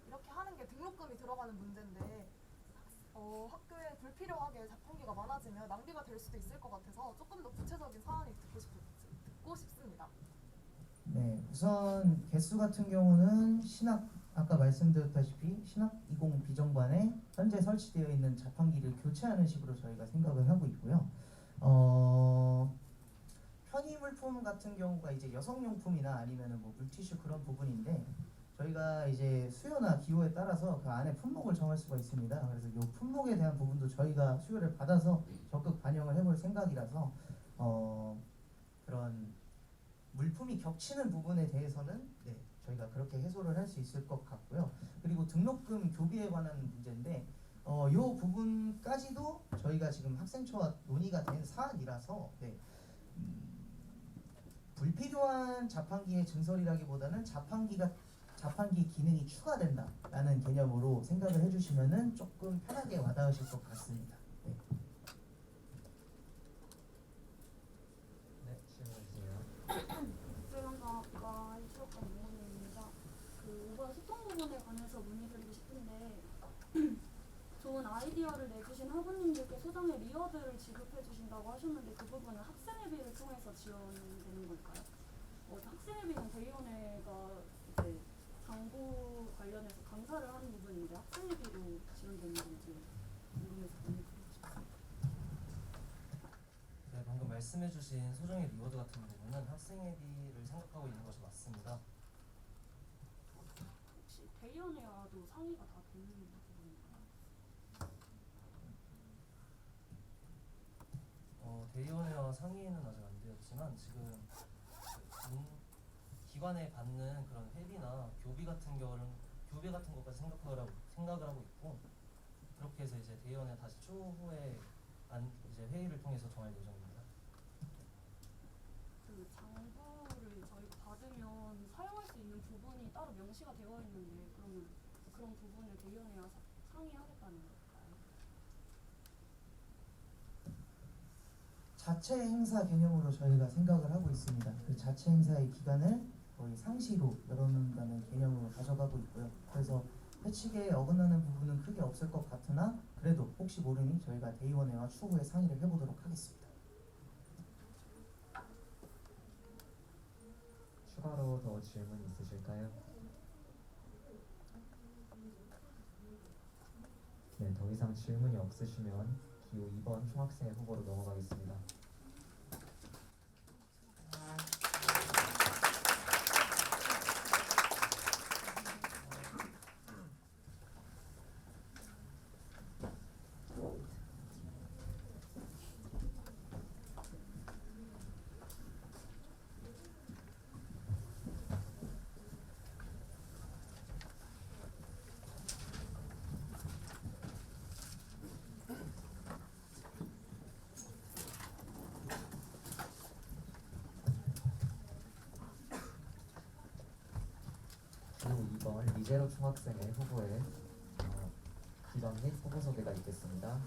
이렇게 하는 게 등록금이 들어가는 문제인데 학교에 불필요하게 자판기가 많아지면 낭비가 될 수도 있을 것 같아서 조금 더 구체적인 사안이 듣고 싶습니다. 네, 우선 개수 같은 경우는 신학 아까 말씀드렸다시피 신학 20 비정관에 현재 설치되어 있는 자판기를 교체하는 식으로 저희가 생각을 하고 있고요. 편의물품 같은 경우가 이제 여성용품이나 아니면은 뭐 물티슈 그런 부분인데 저희가 이제 수요나 기호에 따라서 그 안에 품목을 정할 수가 있습니다. 그래서 이 품목에 대한 부분도 저희가 수요를 받아서 적극 반영을 해볼 생각이라서 그런 물품이 겹치는 부분에 대해서는 네, 저희가 그렇게 해소를 할 수 있을 것 같고요. 그리고 등록금 교비에 관한 문제인데 이 부분까지도 저희가 지금 학생처와 논의가 된 사안이라서 네, 불필요한 자판기의 증설이라기보다는 자판기 기능이 추가된다라는 개념으로 생각을 해주시면은 조금 편하게 와닿으실 것 같습니다. 네. 네, 질문해 주세요. 국제관광학과 1학번 이모입니다. 그 5번 소통 부분에 관해서 문의드리고 싶은데 좋은 아이디어를 내주신 학우님들께 소정의 리워드를 지급해 주신다고 하셨는데 그 부분은 학생회비를 통해서 지원되는 걸까요? 학생회비는 대의원회가 이제 광고 관련해서 강사를 하는 부분인데 학생회비로 지원되는 건지 궁금해서 문의드리고 싶습니다. 네, 방금 말씀해주신 소정의 리워드 같은 부분은 학생회비를 생각하고 있는 것이 맞습니다. 혹시 대의원회와도 상의가 다 되는 부분인가요? 대의원회와 상의는 아직 안 되었지만 지금 기관에 받는 그런 회비나 교비 같은 것까지 생각을 하고 있고 그렇게 해서 이제 대의원회 다시 추후에 이제 회의를 통해서 정할 예정입니다. 그 장부를 저희가 받으면 사용할 수 있는 부분이 따로 명시가 되어 있는데 그러면 그런 부분을 대의원회와 상의하겠다는 걸까요? 자체 행사 개념으로 저희가 생각을 하고 있습니다. 그 자체 행사의 기간을 거의 상시로 열어놓는다는 개념으로 가져가고 있고요. 그래서 회칙에 어긋나는 부분은 크게 없을 것 같으나 그래도 혹시 모르니 저희가 대의원회와 추후에 상의를 해보도록 하겠습니다. 추가로 더 질문 있으실까요? 네, 더 이상 질문이 없으시면 기호 2번 총학생회 후보로 넘어가겠습니다. 기호 2번 리제로 총학생회 후보의 기관 및 후보 소개가 있겠습니다.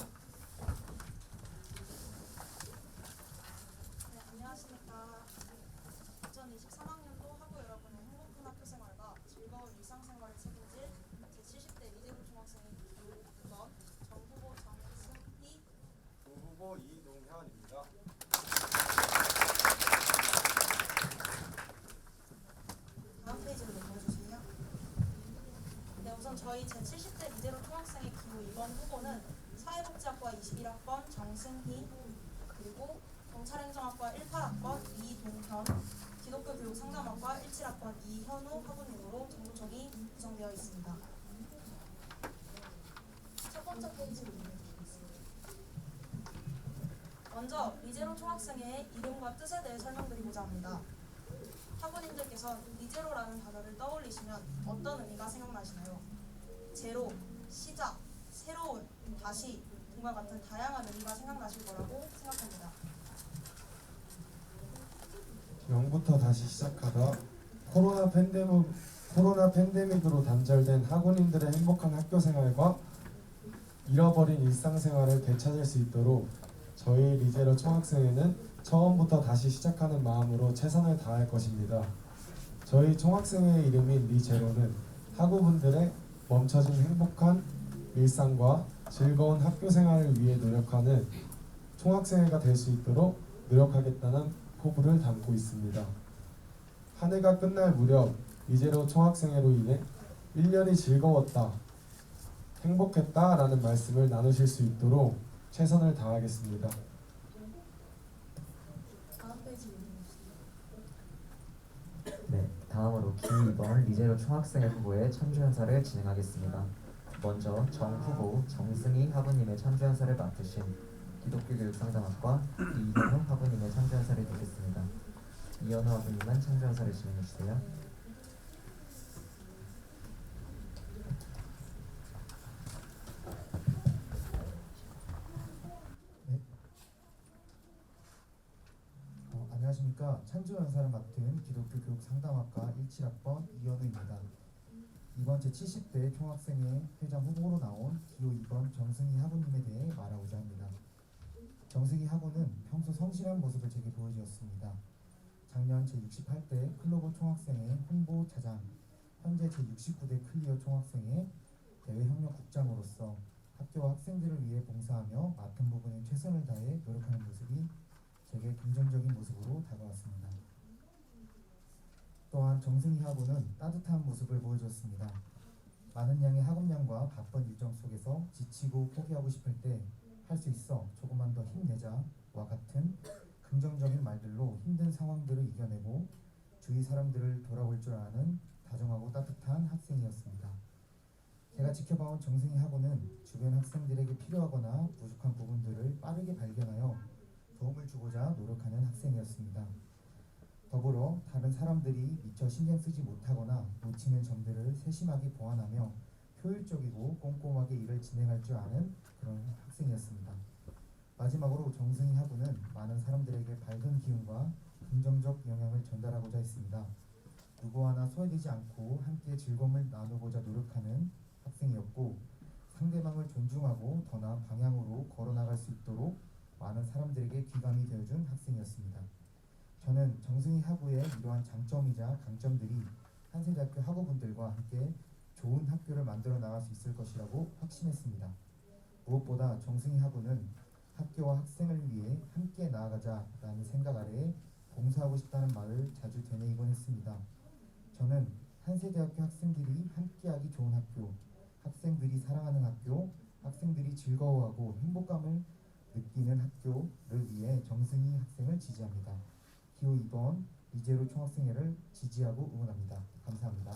네, 안녕하십니까. 2023학년도 학우 여러분의 행복한 학교생활과 즐거운 일상생활을 책임질 제70대 리제로 총학생회 기호 2번 정후보 정승희 후보 이동현입니다. 다음 페이지로 넘겨주세요. 네, 우선 저희 제70대 리제로 총학생회 기호 2번 후보는 사회복지학과 21학번 정승희, 그리고 경찰행정학과 18학번 이동현, 기독교교육상담학과 17학번 이현우 학우님으로 정부청이 구성되어 있습니다. 첫 번째 페이지로 넘겨드리겠습니다. 먼저 리제로 총학생회의 이름과 뜻에 대해 설명드리고자 합니다. 학우님들께서 리제로라는 단어를 떠올리시면 어떤 의미가 생각나시나요? 제로, 시작, 새로운, 다시 등과 같은 다양한 의미가 생각나실 거라고 생각합니다. 0부터 다시 시작하다 코로나 팬데믹으로 단절된 학우님들의 행복한 학교 생활과 잃어버린 일상생활을 되찾을 수 있도록 저희 리제로 총학생회는 처음부터 다시 시작하는 마음으로 최선을 다할 것입니다. 저희 총학생회의 이름인 리제로는 학우분들의 멈춰진 행복한 일상과 즐거운 학교 생활을 위해 노력하는 총학생회가 될 수 있도록 노력하겠다는 포부를 담고 있습니다. 한 해가 끝날 무렵 리제로 총학생회로 인해 1년이 즐거웠다, 행복했다 라는 말씀을 나누실 수 있도록 최선을 다하겠습니다. 다음 페이지 읽어주세요. 네, 다음으로 기호 2번 리제로 총학생회 후보의 천주연사를 진행하겠습니다. 먼저 정 후보 정승희 학우님의 천주연사를 맡으신 기독교교육상담학과 이현우 학우님의 천주연사를 듣겠습니다. 이현우 학우님은 천주연사를 진행해주세요. 안녕하십니까. 찬주연사를 맡은 기독교교육상담학과 17학번 이현우입니다. 이번 제70대 총학생회 회장 후보로 나온 기호 2번 정승희 학우님에 대해 말하고자 합니다. 정승희 학우는 평소 성실한 모습을 제게 보여주었습니다. 작년 제68대 클로버 총학생회 홍보차장, 현재 제69대 클리어 총학생회 대외협력국장으로서 학교와 학생들을 위해 봉사하며 맡은 부분에 최선을 다해 노력하는 모습이 제게 긍정적인 모습으로 다가왔습니다. 또한 정승희 학우는 따뜻한 모습을 보여줬습니다. 많은 양의 학업량과 바쁜 일정 속에서 지치고 포기하고 싶을 때 할 수 있어 조금만 더 힘내자와 같은 긍정적인 말들로 힘든 상황들을 이겨내고 주위 사람들을 돌아볼 줄 아는 다정하고 따뜻한 학생이었습니다. 제가 지켜봐온 정승희 학우는 주변 학생들에게 필요하거나 부족한 부분들을 빠르게 발견하여 도움을 주고자 노력하는 학생이었습니다. 더불어 다른 사람들이 미처 신경 쓰지 못하거나 놓치는 점들을 세심하게 보완하며 효율적이고 꼼꼼하게 일을 진행할 줄 아는 그런 학생이었습니다. 마지막으로 정승희 학우는 많은 사람들에게 밝은 기운과 긍정적 영향을 전달하고자 했습니다. 누구 하나 소외되지 않고 함께 즐거움을 나누고자 노력하는 학생이었고, 상대방을 존중하고 더 나은 방향으로 걸어나갈 수 있도록 많은 사람들에게 귀감이 되어준 학생이었습니다. 저는 정승희 학우의 이러한 장점이자 강점들이 한세대학교 학우분들과 함께 좋은 학교를 만들어 나갈 수 있을 것이라고 확신했습니다. 무엇보다 정승희 학우는 학교와 학생을 위해 함께 나아가자라는 생각 아래에 봉사하고 싶다는 말을 자주 되뇌이곤 했습니다. 저는 한세대학교 학생들이 함께하기 좋은 학교, 학생들이 사랑하는 학교, 학생들이 즐거워하고 행복감을 느끼는 학교를 위해 정승희 학생을 지지합니다. 기호 2번 리제로 총학생회를 지지하고 응원합니다. 감사합니다.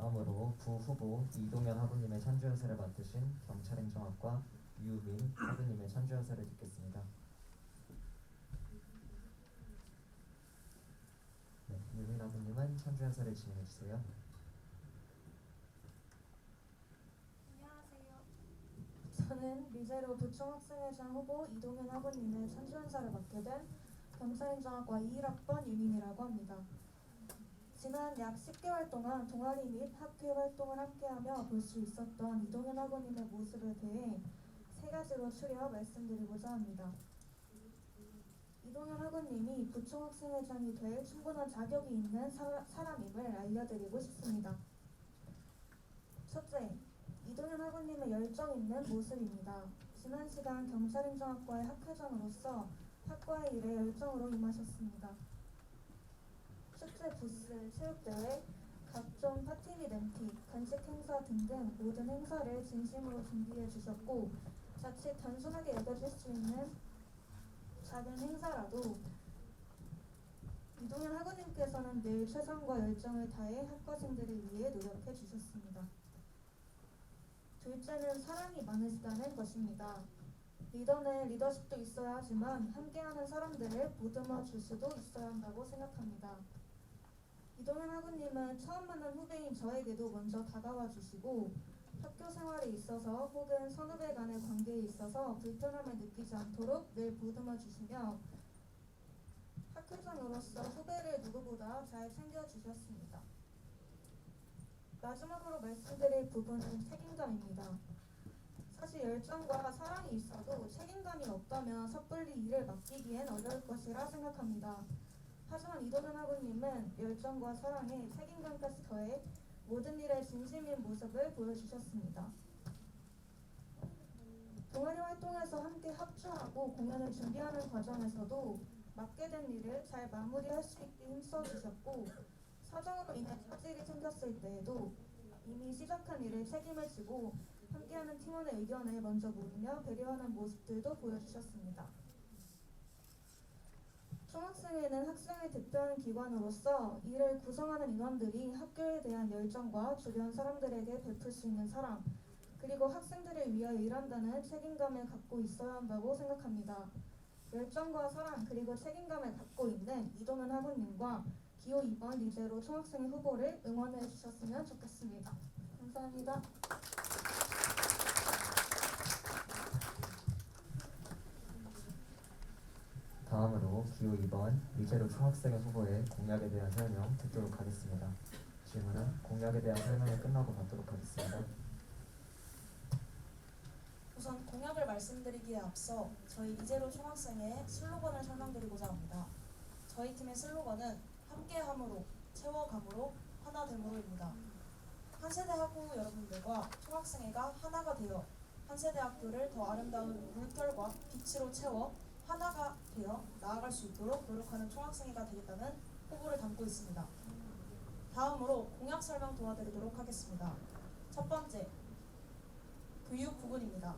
다음으로 부후보 이동현 학우님의 찬주연설을 맡으신 경찰행정학과 유민 학우님의 찬주연설을 듣겠습니다. 네, 유민 학우님은 찬주연설을 진행해 주세요. 안녕하세요. 저는 리제로 부총학생회장 후보 이동현 학우님의 찬주연설을 맡게 된 경찰행정학과 21학번 유민이라고 합니다. 지난 약 10개월 동안 동아리 및 학회 활동을 함께하며 볼 수 있었던 이동현 학우님의 모습에 대해 세 가지로 추려 말씀드리고자 합니다. 이동현 학우님이 부총학생회장이 될 충분한 자격이 있는 사람임을 알려드리고 싶습니다. 첫째, 이동현 학우님의 열정 있는 모습입니다. 지난 시간 경찰행정학과의 학회장으로서 학과의 일에 열정으로 임하셨습니다. 축제 부스, 체육대회, 각종 파티 및 MT, 간식 행사 등등 모든 행사를 진심으로 준비해 주셨고 자칫 단순하게 여겨질 수 있는 작은 행사라도 이동현 학우님께서는 늘 최선과 열정을 다해 학과생들을 위해 노력해 주셨습니다. 둘째는 사랑이 많으시다는 것입니다. 리더는 리더십도 있어야 하지만 함께하는 사람들을 보듬어 줄 수도 있어야 한다고 생각합니다. 이동현 학우님은 처음 만난 후배인 저에게도 먼저 다가와 주시고 학교 생활에 있어서 혹은 선후배 간의 관계에 있어서 불편함을 느끼지 않도록 늘 보듬어 주시며 학회장으로서 후배를 누구보다 잘 챙겨주셨습니다. 마지막으로 말씀드릴 부분은 책임감입니다. 사실 열정과 사랑이 있어도 책임감이 없다면 섣불리 일을 맡기기엔 어려울 것이라 생각합니다. 하지만 이동현 학우님은 열정과 사랑에 책임감까지 더해 모든 일에 진심인 모습을 보여주셨습니다. 동아리 활동에서 함께 합주하고 공연을 준비하는 과정에서도 맡게 된 일을 잘 마무리할 수 있게 힘써주셨고 사정으로 인해 차질이 생겼을 때에도 이미 시작한 일에 책임을 지고 함께하는 팀원의 의견을 먼저 물으며 배려하는 모습들도 보여주셨습니다. 총학생회는 학생을 대표하는 기관으로서 이를 구성하는 인원들이 학교에 대한 열정과 주변 사람들에게 베풀 수 있는 사랑, 그리고 학생들을 위하여 일한다는 책임감을 갖고 있어야 한다고 생각합니다. 열정과 사랑 그리고 책임감을 갖고 있는 이동현 학우님과 기호 2번 리제로 총학생회 후보를 응원해 주셨으면 좋겠습니다. 감사합니다. 다음으로 기호 2번 리제로 총학생회 후보의 공약에 대한 설명 듣도록 하겠습니다. 질문은 공약에 대한 설명이 끝나고 받도록 하겠습니다. 우선 공약을 말씀드리기에 앞서 저희 리제로 총학생회의 슬로건을 설명드리고자 합니다. 저희 팀의 슬로건은 함께함으로, 채워감으로, 하나됨으로입니다. 한세대 학우 여러분들과 총학생회가 하나가 되어 한세대학교를 더 아름다운 물결과 빛으로 채워 하나가 되어 나아갈 수 있도록 노력하는 총학생회가 되겠다는 포부를 담고 있습니다. 다음으로 공약 설명 도와드리도록 하겠습니다. 첫 번째, 교육 부분입니다.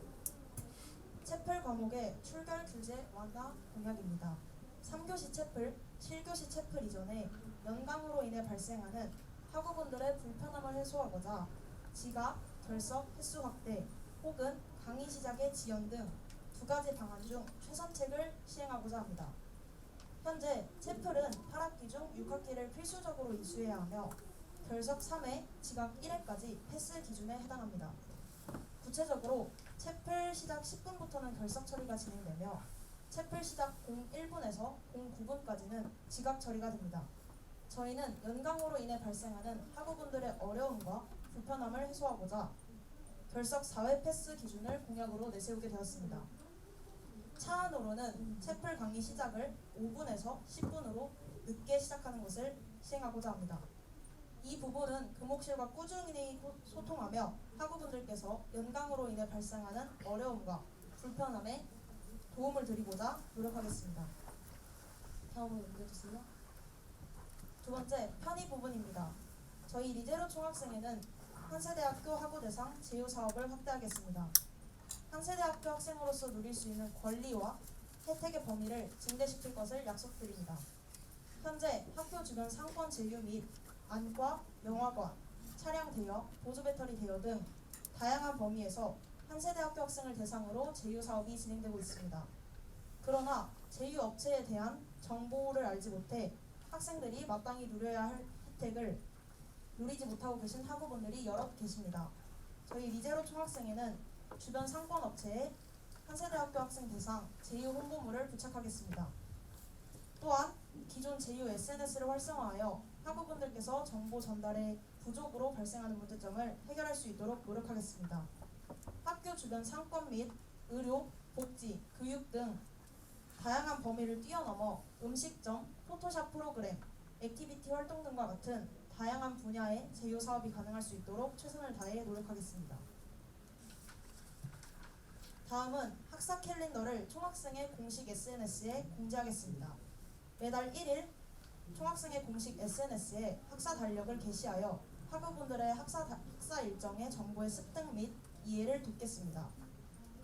채플 과목의 출결 규제 완화 공약입니다. 3교시 채플, 7교시 채플 이전에 연강으로 인해 발생하는 학우분들의 불편함을 해소하고자 지각, 결석, 횟수 확대 혹은 강의 시작의 지연 등 두 가지 방안 중 최선책을 시행하고자 합니다. 현재 채플은 8학기 중 6학기를 필수적으로 이수해야 하며 결석 3회, 지각 1회까지 패스 기준에 해당합니다. 구체적으로 채플 시작 10분부터는 결석 처리가 진행되며 채플 시작 01분에서 09분까지는 지각 처리가 됩니다. 저희는 연강으로 인해 발생하는 학우분들의 어려움과 불편함을 해소하고자 결석 4회 패스 기준을 공약으로 내세우게 되었습니다. 차안으로는 채플 강의 시작을 5분에서 10분으로 늦게 시작하는 것을 시행하고자 합니다. 이 부분은 교목실과 꾸준히 소통하며 학우분들께서 연강으로 인해 발생하는 어려움과 불편함에 도움을 드리고자 노력하겠습니다. 다음으로 넘겨주세요. 두 번째, 편의 부분입니다. 저희 리제로 총학생회는 한세대학교 학우대상 제휴 사업을 확대하겠습니다. 한세대학교 학생으로서 누릴 수 있는 권리와 혜택의 범위를 증대시킬 것을 약속드립니다. 현재 학교 주변 상권 제휴 및 안과, 영화관, 차량 대여, 보조 배터리 대여 등 다양한 범위에서 한세대학교 학생을 대상으로 제휴 사업이 진행되고 있습니다. 그러나 제휴 업체에 대한 정보를 알지 못해 학생들이 마땅히 누려야 할 혜택을 누리지 못하고 계신 학우분들이 여럿 계십니다. 저희 리제로 총학생회는 주변 상권 업체에 한세대학교 학생 대상 제휴 홍보물을 부착하겠습니다. 또한 기존 제휴 SNS를 활성화하여 학우분들께서 정보 전달에 부족으로 발생하는 문제점을 해결할 수 있도록 노력하겠습니다. 학교 주변 상권 및 의료, 복지, 교육 등 다양한 범위를 뛰어넘어 음식점, 포토샵 프로그램, 액티비티 활동 등과 같은 다양한 분야의 제휴 사업이 가능할 수 있도록 최선을 다해 노력하겠습니다. 다음은 학사 캘린더를 총학생회 공식 SNS에 공지하겠습니다. 매달 1일 총학생회 공식 SNS에 학사 달력을 게시하여 학우분들의 학사 일정의 정보의 습득 및 이해를 돕겠습니다.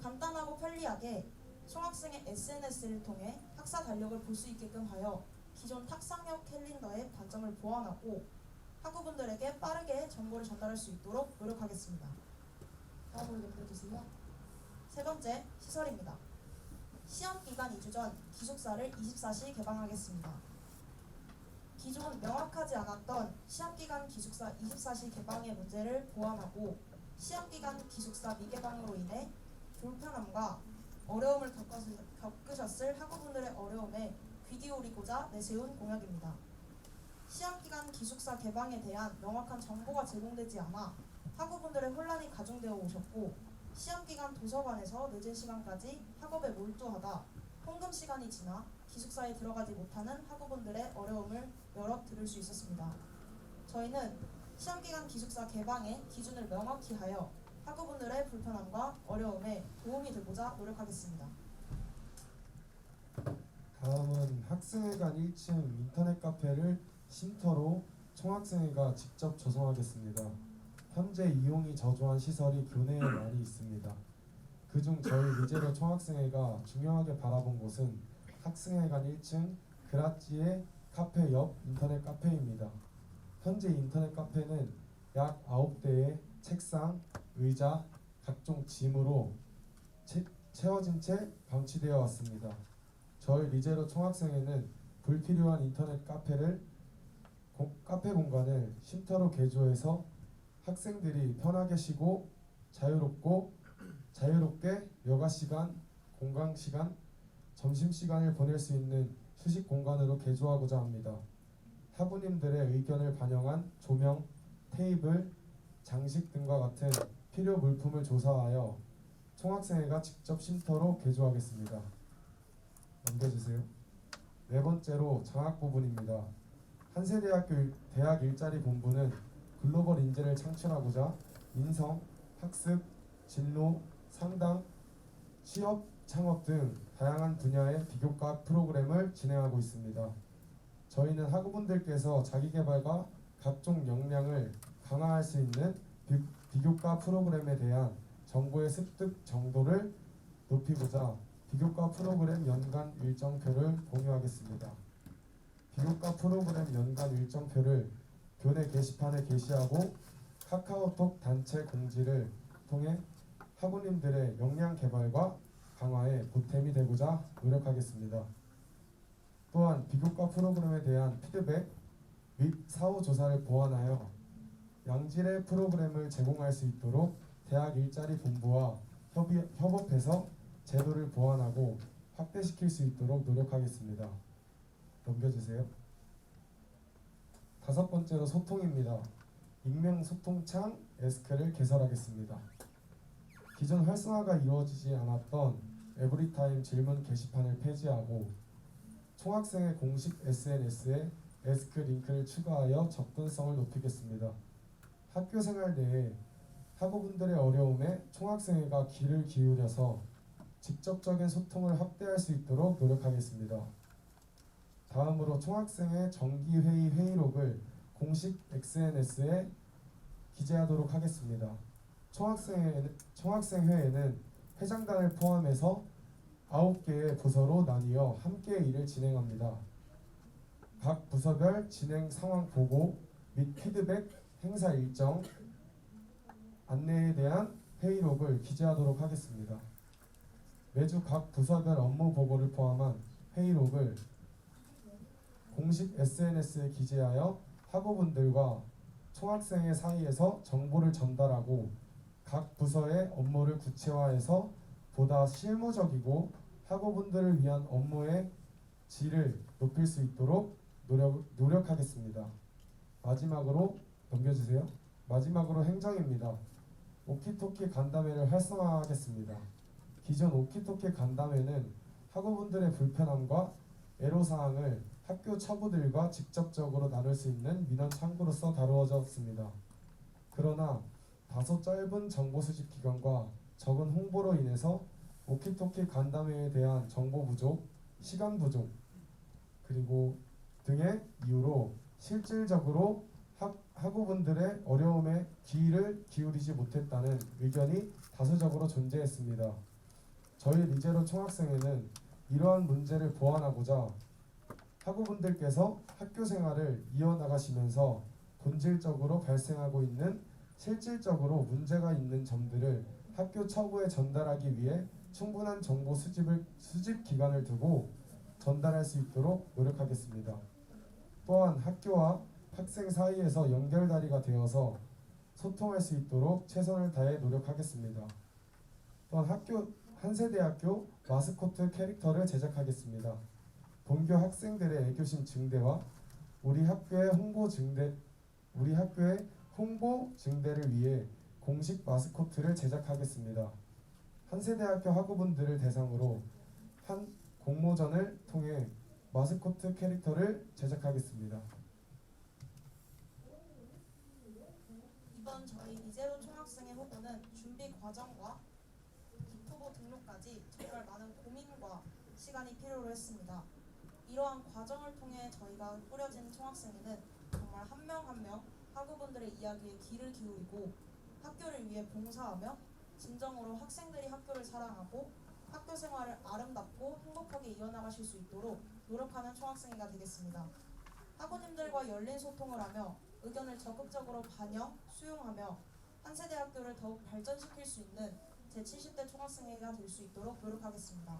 간단하고 편리하게 총학생회 SNS를 통해 학사 달력을 볼 수 있게끔 하여 기존 탁상형 캘린더의 관점을 보완하고 학우분들에게 빠르게 정보를 전달할 수 있도록 노력하겠습니다. 다음으로 넘겨주세요. 세 번째, 시설입니다. 시험기간 2주 전 기숙사를 24시 개방하겠습니다. 기존 명확하지 않았던 시험기간 기숙사 24시 개방의 문제를 보완하고 시험기간 기숙사 미개방으로 인해 불편함과 어려움을 겪으셨을 학우분들의 어려움에 귀 기울이고자 내세운 공약입니다. 시험기간 기숙사 개방에 대한 명확한 정보가 제공되지 않아 학우분들의 혼란이 가중되어 오셨고 시험기간 도서관에서 늦은 시간까지 학업에 몰두하다 통금 시간이 지나 기숙사에 들어가지 못하는 학우분들의 어려움을 여럿 들을 수 있었습니다. 저희는 시험기간 기숙사 개방의 기준을 명확히 하여 학우분들의 불편함과 어려움에 도움이 되고자 노력하겠습니다. 다음은 학생회관 1층 인터넷 카페를 쉼터로 총학생회가 직접 조성하겠습니다. 현재 이용이 저조한 시설이 교내에 많이 있습니다. 그중 저희 리제로 총학생회가 중요하게 바라본 곳은 학생회관 1층 그라찌의 카페 옆 인터넷 카페입니다. 현재 인터넷 카페는 약 9대의 책상, 의자, 각종 짐으로 채워진 채 방치되어 왔습니다. 저희 리제로 총학생회는 불필요한 인터넷 카페 공간을 쉼터로 개조해서 학생들이 편하게 쉬고 자유롭게 여가 시간, 공강 시간, 점심 시간을 보낼 수 있는 휴식 공간으로 개조하고자 합니다. 학우님들의 의견을 반영한 조명, 테이블, 장식 등과 같은 필요 물품을 조사하여 총학생회가 직접 쉼터로 개조하겠습니다. 넘겨주세요. 네 번째로 장학 부분입니다. 한세대학교 대학 일자리 본부는 글로벌 인재를 창출하고자 인성, 학습, 진로, 상담, 취업, 창업 등 다양한 분야의 비교과 프로그램을 진행하고 있습니다. 저희는 학우분들께서 자기개발과 각종 역량을 강화할 수 있는 비교과 프로그램에 대한 정보의 습득 정도를 높이고자 비교과 프로그램 연간 일정표를 공유하겠습니다. 비교과 프로그램 연간 일정표를 교내 게시판에 게시하고 카카오톡 단체 공지를 통해 학우님들의 역량 개발과 강화에 보탬이 되고자 노력하겠습니다. 또한 비교과 프로그램에 대한 피드백 및 사후 조사를 보완하여 양질의 프로그램을 제공할 수 있도록 대학 일자리 본부와 협업해서 제도를 보완하고 확대시킬 수 있도록 노력하겠습니다. 넘겨주세요. 다섯 번째로 소통입니다. 익명 소통창 에스크를 개설하겠습니다. 기존 활성화가 이루어지지 않았던 에브리타임 질문 게시판을 폐지하고 총학생회 공식 SNS에 에스크 링크를 추가하여 접근성을 높이겠습니다. 학교 생활 내에 학우분들의 어려움에 총학생회가 귀를 기울여서 직접적인 소통을 확대할 수 있도록 노력하겠습니다. 다음으로 총학생회 정기회의 회의록을 공식 SNS에 기재하도록 하겠습니다. 총학생회에는 회장단을 포함해서 9개의 부서로 나뉘어 함께 일을 진행합니다. 각 부서별 진행 상황 보고 및 피드백, 행사 일정, 안내에 대한 회의록을 기재하도록 하겠습니다. 매주 각 부서별 업무 보고를 포함한 회의록을 공식 SNS에 기재하여 학우분들과 총학생회 사이에서 정보를 전달하고 각 부서의 업무를 구체화해서 보다 실무적이고 학우분들을 위한 업무의 질을 높일 수 있도록 노력하겠습니다. 마지막으로 넘겨주세요. 마지막으로 행정입니다. 오키토키 간담회를 활성화하겠습니다. 기존 오키토키 간담회는 학우분들의 불편함과 애로사항을 학교 처부들과 직접적으로 나눌 수 있는 민원 창구로서 다루어졌습니다. 그러나 다소 짧은 정보 수집 기간과 적은 홍보로 인해서 오키토키 간담회에 대한 정보 부족, 시간 부족, 그리고 등의 이유로 실질적으로 학우분들의 어려움에 귀를 기울이지 못했다는 의견이 다수적으로 존재했습니다. 저희 리제로 총학생회는 이러한 문제를 보완하고자 학우분들께서 학교 생활을 이어나가시면서 본질적으로 발생하고 있는 실질적으로 문제가 있는 점들을 학교 처부에 전달하기 위해 충분한 정보 수집 기간을 두고 전달할 수 있도록 노력하겠습니다. 또한 학교와 학생 사이에서 연결다리가 되어서 소통할 수 있도록 최선을 다해 노력하겠습니다. 또한 한세대학교 마스코트 캐릭터를 제작하겠습니다. 본교 학생들의 애교심 증대와 우리 학교의 홍보 증대를 위해 공식 마스코트를 제작하겠습니다. 한세대학교 학우분들을 대상으로 한 공모전을 통해 마스코트 캐릭터를 제작하겠습니다. 이번 저희 리제로 총학생회 후보는 준비 과정과 기프보 등록까지 정말 많은 고민과 시간이 필요로 했습니다. 이러한 과정을 통해 저희가 꾸려진 총학생회는 정말 한 명 한 명 학우분들의 이야기에 귀를 기울이고 학교를 위해 봉사하며 진정으로 학생들이 학교를 사랑하고 학교 생활을 아름답고 행복하게 이어나가실 수 있도록 노력하는 총학생회가 되겠습니다. 학우님들과 열린 소통을 하며 의견을 적극적으로 반영, 수용하며 한세대학교를 더욱 발전시킬 수 있는 제70대 총학생회가 될 수 있도록 노력하겠습니다.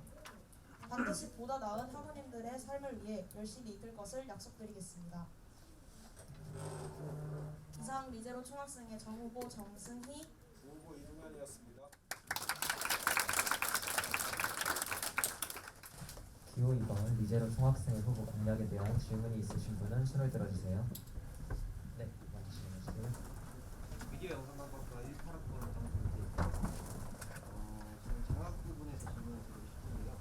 반드시 보다 나은 학우님들의 삶을 위해 열심히 이끌 것을 약속드리겠습니다. 이상 리제로 총학생회 정후보 정승희, 후보 이동현이었습니다. 기호 2번 리제로 총학생회 후보 공약에 대한 질문이 있으신 분은 손을 들어주세요. 네, 먼저 질문해주세요. 미디어 영상학과 18학번 정승입니다. 저는 장학 부분에서 질문을 드리고 싶은데요.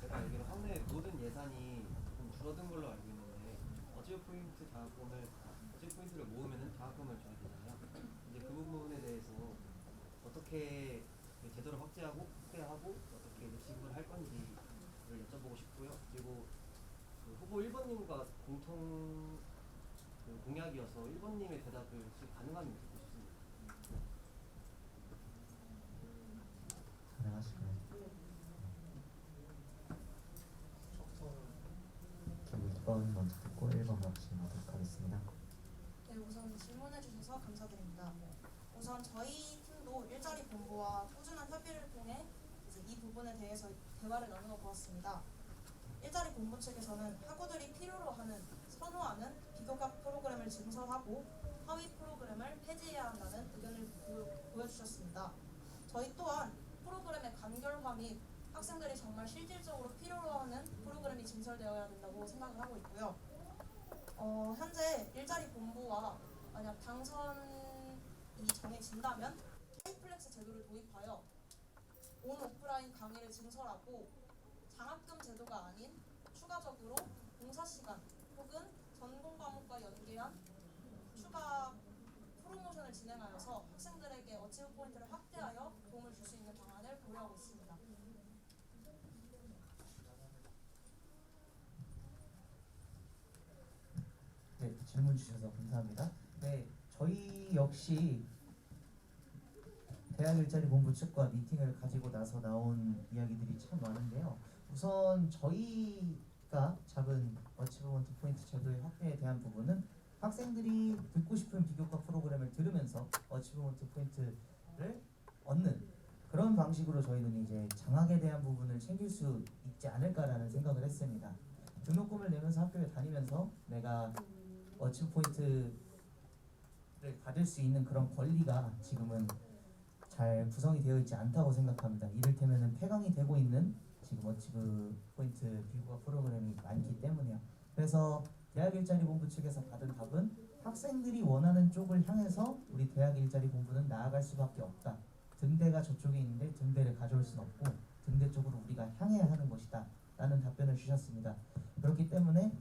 제가 알기로 학내 모든 예산이 좀 줄어든 걸로 알고 있는데 어지오 포인트를 모으면은 장학금을 줘야 되잖아요. 이제 그 부분에 대해서 어떻게 제도를 확대하고 어떻게 지급을 할 건지를 여쭤보고 싶고요. 그리고 그 후보 1번님과 공통 공약이어서 1번님의 대답을 혹시 가능하면 듣고 싶습니다. 가능하실까요? 그럼 2번 먼저 듣고 1번 질문하도록 하겠습니다. 네, 우선 질문해 주셔서 감사드립니다. 우선 저희 팀도 일자리 본부와 꾸준한 협의를 통해 이제 이 부분에 대해서 대화를 나누어 보았습니다. 일자리 본부 측에서는 학우들이 필요로 하는 선호하는 비교과 프로그램을 증설하고 하위 프로그램을 폐지해야 한다는 의견을 보여주셨습니다. 저희 또한 프로그램의 간결화 및 학생들이 정말 실질적으로 필요로 하는 프로그램이 증설되어야 된다고 생각을 하고 있고요. 현재 일자리 본부와 만약 당선이 정해진다면 하이플렉스 제도를 도입하여 온 오프라인 강의를 증설하고 장학금 제도가 아닌 추가적으로 봉사시간 혹은 전공 과목과 연계한 추가 프로모션을 진행하여서 학생들에게 어치브 포인트를 확대하여 도움을 줄 수 있는 방안을 고려하고 있습니다. 네, 질문 주셔서 감사합니다. 네, 저희 역시 대학 일자리 본부 측과 미팅을 가지고 나서 나온 이야기들이 참 많은데요. 우선 저희가 잡은 어치브먼트 포인트 제도의 확대에 대한 부분은 학생들이 듣고 싶은 비교과 프로그램을 들으면서 어치브먼트 포인트를 얻는 그런 방식으로 저희는 이제 장학에 대한 부분을 챙길 수 있지 않을까라는 생각을 했습니다. 등록금을 내면서 학교에 다니면서 내가 어치브 포인트를 받을 수 있는 그런 권리가 지금은 잘 구성이 되어 있지 않다고 생각합니다. 이를테면은 폐강이 되고 있는 지금 어치브 포인트 비교과 프로그램이 많기 때문에요. 그래서 대학 일자리 본부 측에서 받은 답은 학생들이 원하는 쪽을 향해서 우리 대학 일자리 본부는 나아갈 수밖에 없다. 등대가 저쪽에 있는데 등대를 가져올 수는 없고 등대 쪽으로 우리가 향해야 하는 것이다 라는 답변을 주셨습니다. 그렇기 때문에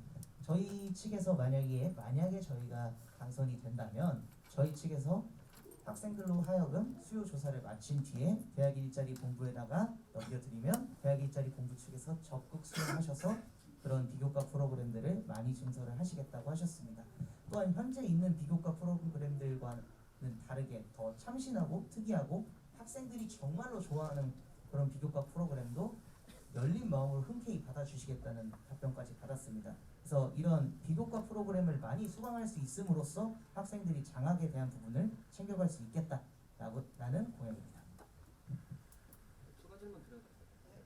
저희 측에서 만약에 저희가 당선이 된다면 저희 측에서 학생들로 하여금 수요 조사를 마친 뒤에 대학 일자리 본부에다가 넘겨드리면 대학 일자리 본부 측에서 적극 수용하셔서 그런 비교과 프로그램들을 많이 증설을 하시겠다고 하셨습니다. 또한 현재 있는 비교과 프로그램들과는 다르게 더 참신하고 특이하고 학생들이 정말로 좋아하는 그런 비교과 프로그램도 열린 마음으로 흔쾌히 받아주시겠다는 답변까지 받았습니다. 그래서 이런 비교과 프로그램을 많이 수강할 수 있음으로써 학생들이 장학에 대한 부분을 챙겨갈 수 있겠다라는 고민입니다. 추가 질문 드려도 될까요?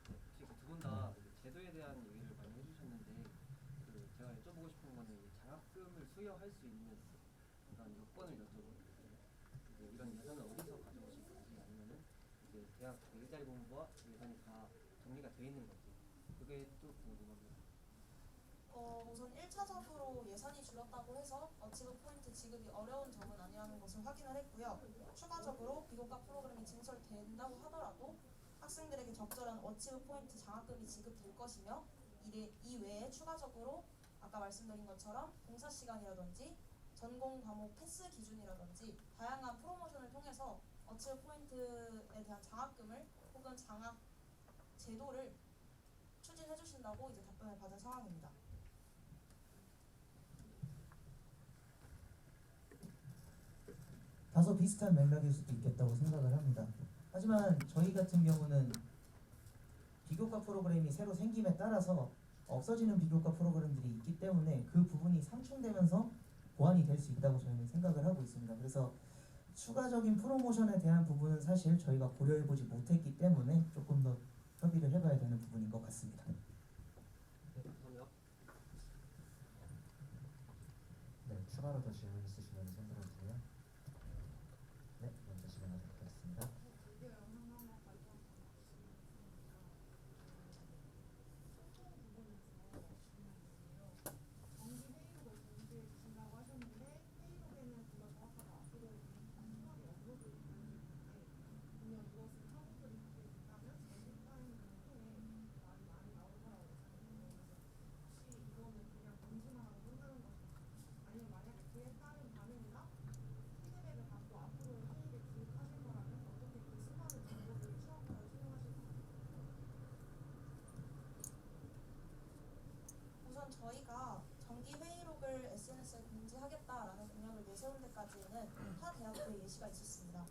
혹시 두 분 다 제도에 대한 얘기를 많이 해주셨는데 제가 여쭤보고 싶은 거는 이 장학금을 수여할 수 있는 그런 요건을 여쭤보거든요. 이런 예산을 어디서 가져오실 건지 아니면은 이제 대학 일자리 본부와 예산이 다 정리가 돼 있는 건지 그게 또 궁금합니다. 우선 1차적으로 예산이 줄었다고 해서 어치브 포인트 지급이 어려운 점은 아니라는 것을 확인을 했고요. 추가적으로 비교과 프로그램이 증설된다고 하더라도 학생들에게 적절한 어치브 포인트 장학금이 지급될 것이며 이 외에 추가적으로 아까 말씀드린 것처럼 봉사 시간이라든지 전공 과목 패스 기준이라든지 다양한 프로모션을 통해서 어치브 포인트에 대한 장학금을 혹은 장학 제도를 추진해 주신다고 이제 답변을 받은 상황입니다. 다소 비슷한 맥락일 수도 있겠다고 생각을 합니다. 하지만 저희 같은 경우는 비교과 프로그램이 새로 생김에 따라서 없어지는 비교과 프로그램들이 있기 때문에 그 부분이 상충되면서 보완이 될 수 있다고 저희는 생각을 하고 있습니다. 그래서 추가적인 프로모션에 대한 부분은 사실 저희가 고려해보지 못했기 때문에 조금 더 협의를 해봐야 되는 부분인 것 같습니다. 네, 추가로 더 질문 있으시면 손 들어주세요. 네, 먼저 질문하도록 하겠습니다. 우선 저희가 정기 회의록을 SNS에 공지하겠다라는 공약을 내세운 데까지는 타 대학교의 예시가 있었습니다.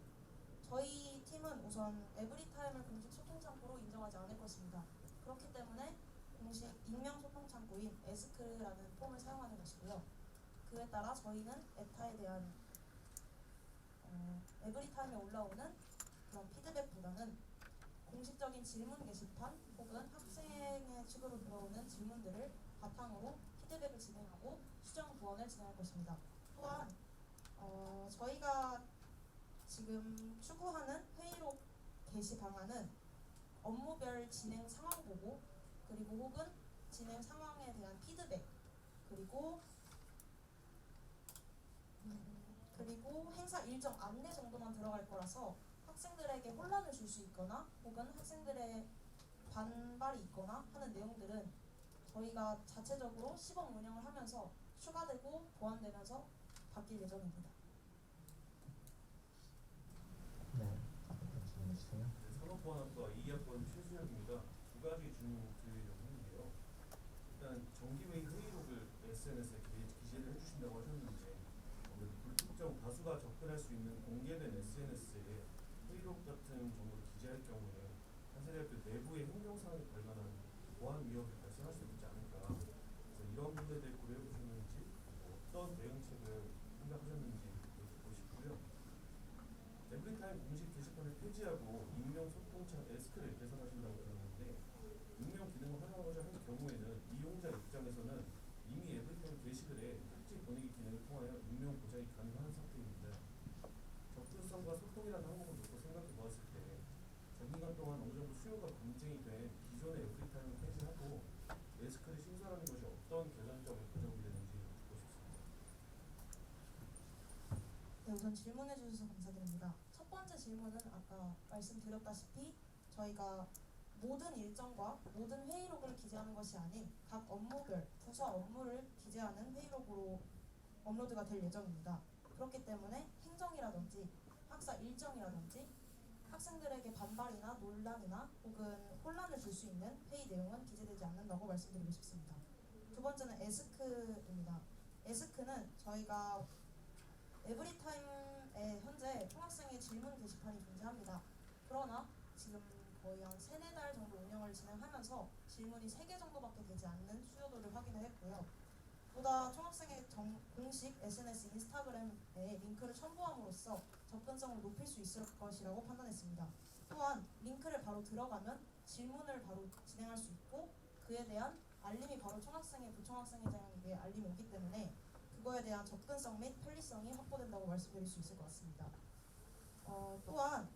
저희 팀은 우선 에브리타임을 공식 소통 창구로 인정하지 않을 것입니다. 그렇기 때문에 공식 익명 소통 창구인 에스크라는 폼을 사용하는 것이고요. 그에 따라 저희는 에타에 대한 에브리타임에 올라오는 그런 피드백보다는 공식적인 질문 게시판 혹은 학생의 측으로 들어오는 질문들을 바탕으로 피드백을 진행하고 수정 구원을 진행할 것입니다. 또한 저희가 지금 추구하는 회의록 게시 방안은 업무별 진행 상황 보고 그리고 혹은 진행 상황에 대한 피드백 그리고 행사 일정 안내 정도만 들어갈 거라서 학생들에게 혼란을 줄 수 있거나 혹은 학생들의 반발이 있거나 하는 내용들은 저희가 자체적으로 시범 운영을 하면서 추가되고 보완되면서 바뀔 예정입니다. 네, 답변 질문해 주세요. 네, 산업보안학과 2학번 최수혁입니다. 두 가지 질문 드리려고 하는데요. 일단 정기회의 회의록을 SNS에 기재를 해주신다고 하셨는데 불특정 다수가 접근할 수 있는 공개된 SNS에 회의록 같은 정보를 기재할 경우에 한세대학교 내부의 행정상에 관련한 보안 위협이 발생할 수 있지 않을까. 그래서 이런 부분에 대해 고려해 보셨는지 어떤 대응책을 생각하셨는지 듣고 싶고요. 에브리타임 공식 게시판을 폐지하고 익명 소통창 에스크를 개선하신다고 들었는데 익명 기능을 활용하고자 할 경우에는 이용자 입장에서는 이미 에브리타임 게시글에 쪽지 보내기 기능을 통하여 익명 보장이 가능한 상태입니다. 접근성과 소통이라는 항목을 놓고 생각해 보았을 때 전기간 동안 어느 정도 수요가 검증이 된 기존의 에브리타임을 폐지하고 에스크를 신설하는 것이 어떤 개선점을 가져오게 되는지 듣고 싶습니다. 네, 우선 질문해 주셔서 감사드립니다. 첫 번째 질문은 아까 말씀드렸다시피 저희가 모든 일정과 모든 회의록을 기재하는 것이 아닌 각 업무별, 부서 업무를 기재하는 회의록으로 업로드가 될 예정입니다. 그렇기 때문에 행정이라든지 학사 일정이라든지 학생들에게 반발이나 논란이나 혹은 혼란을 줄 수 있는 회의 내용은 기재되지 않는다고 말씀드리고 싶습니다. 두 번째는 에스크입니다. 에스크는 저희가 에브리타임에 현재 총학생의 질문 게시판이 존재합니다. 그러나 지금 거의 한 3-4달 정도 운영을 진행하면서 질문이 3개 정도밖에 되지 않는 수요도를 확인을 했고요. 보다 총학생의 공식 SNS 인스타그램에 링크를 첨부함으로써 접근성을 높일 수 있을 것이라고 판단했습니다. 또한 링크를 바로 들어가면 질문을 바로 진행할 수 있고 그에 대한 알림이 바로 총학생회, 부총학생회장에게 알림이 오기 때문에 그거에 대한 접근성 및 편리성이 확보된다고 말씀드릴 수 있을 것 같습니다. 또한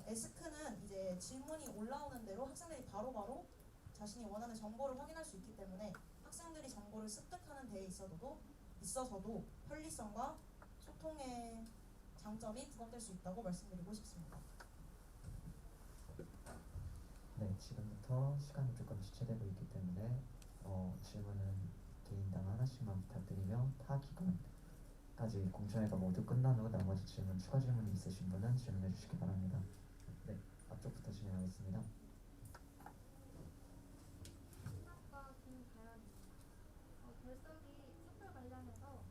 에스크는 이제 질문이 올라오는 대로 학생들이 바로바로 자신이 원하는 정보를 확인할 수 있기 때문에 학생들이 정보를 습득하는 데에 있어서도 편리성과 소통의 장점이 부각될 수 있다고 말씀드리고 싶습니다. 네, 지금부터 시간이 조금 지체되고 있기 때문에 질문은 개인당 하나씩만 부탁드리며 타 기간까지 공청회가 모두 끝난 후 나머지 질문, 추가 질문이 있으신 분은 질문해 주시기 바랍니다. 네, 앞쪽부터 진행하겠습니다. 신학과 김가연입니다. 결석이 촛불 관련해서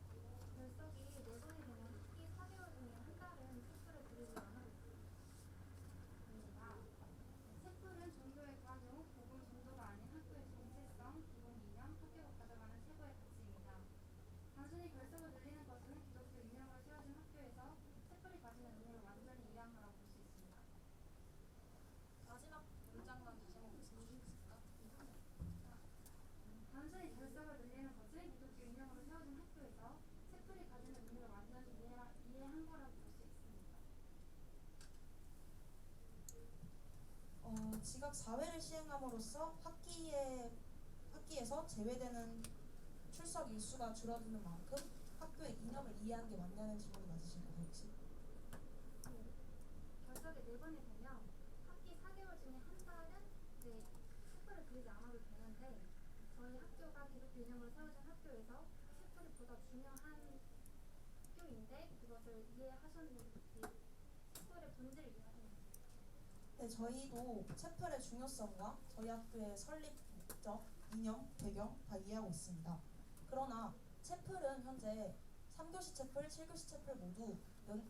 결석이 내분이 되면 학기 4개월 중에 한 달은 촛불을 드리지 않아도 됩니다. 촛불은 종교의 과정, 복음 정도가 아닌 학교의 정체성, 기본 이념, 학교가 가져가는 최고의 가치입니다. 단순히 결석을 늘리는 것은 기독교 이념으로 세워진 학교에서 촛불이 가지는 의미를 완전히 이해한 거라고 볼 수 있습니다. 마지막 문장만 다시 한번 말씀해 주시겠습니까? 단순히 결석을 늘리는 것은 기독교 이념으로 세워진 학교에서 촛불이 가지는 의미를 완전히 이해한 거라고 볼 수 있습니다. 지각 4회를 시행함으로써 학기에서 제외되는 출석 일수가 줄어드는 만큼 학교의 이념을 이해하는 게 맞냐는 질문이 맞으신가요, 혹시? 결석이 4번이 되면 학기 4개월 중에 한 달은 이제 촛불을 그리지 않아도 되는데 저희 학교가 기독교 이념으로 세워진 학교에서 촛불이 보다 중요한 학교인데 그것을 이해하셨는지 촛불의 본질을 이해하셨는지. 네, 저희도 채플의 중요성과 저희 학교의 설립 목적, 이념, 배경 다 이해하고 있습니다. 그러나 채플은 현재 3교시 채플, 7교시 채플 모두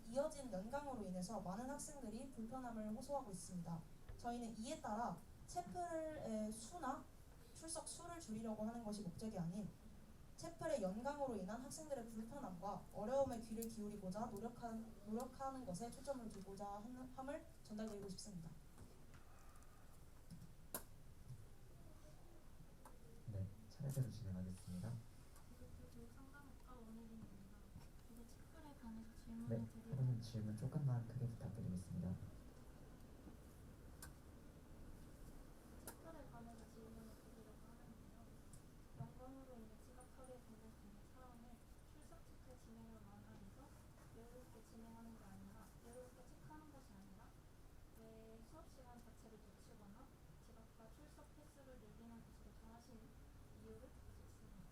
이어진 연강으로 인해서 많은 학생들이 불편함을 호소하고 있습니다. 저희는 이에 따라 채플의 수나 출석 수를 줄이려고 하는 것이 목적이 아닌 채플의 연강으로 인한 학생들의 불편함과 어려움에 귀를 기울이고자 노력하는 것에 초점을 두고자 함을 전달드리고 싶습니다. 네, 차례대로 진행하겠습니다. 상담학과 원혜린입니다. 이제 촛불에 관해서 질문을 네, 하루는 질문 조금만 크게 부탁드리겠습니다. 촛불에 관해서 질문을 드리려고 하는데요. 영광으로 인해 지각하게 되는 상황을 출석 체크 진행을 완화해서 여유롭게 진행하는 게 아니라 여유롭게 체크하는 것이 아니라 왜 수업 시간 자체를 놓치거나 지각과 출석 횟수를 늘리는 것으로 정하시는 하신 이유를 부탁드립니다.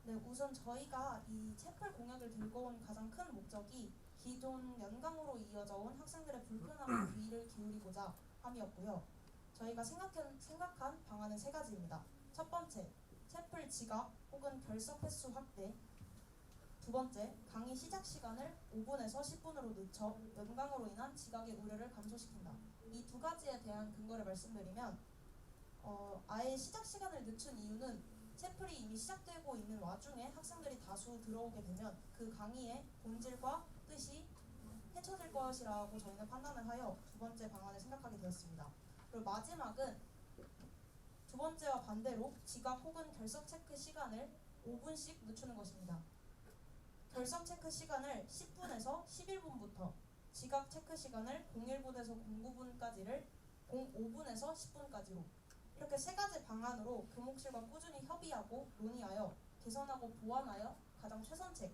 네, 우선 저희가 이 채플 공약을 들고 온 가장 큰 목적이 기존 연강으로 이어져 온 학생들의 불편함에 귀를 기울이고자 함이었고요. 저희가 생각한 방안은 세 가지입니다. 첫 번째, 채플 지각 혹은 결석 횟수 확대. 두 번째, 강의 시작 시간을 5분에서 10분으로 늦춰 연강으로 인한 지각의 우려를 감소시킨다. 이 두 가지에 대한 근거를 말씀드리면 아예 시작 시간을 늦춘 이유는 채플이 이미 시작되고 있는 와중에 학생들이 다수 들어오게 되면 그 강의의 본질과 뜻이 해쳐질 것이라고 저희는 판단을 하여 두 번째 방안을 생각하게 되었습니다. 그리고 마지막은 두 번째와 반대로 지각 혹은 결석 체크 시간을 5분씩 늦추는 것입니다. 결석 체크 시간을 10분에서 11분부터, 지각 체크 시간을 01분에서 09분까지를 05분에서 10분까지로 이렇게 세 가지 방안으로 교목실과 꾸준히 협의하고 논의하여 개선하고 보완하여 가장 최선책을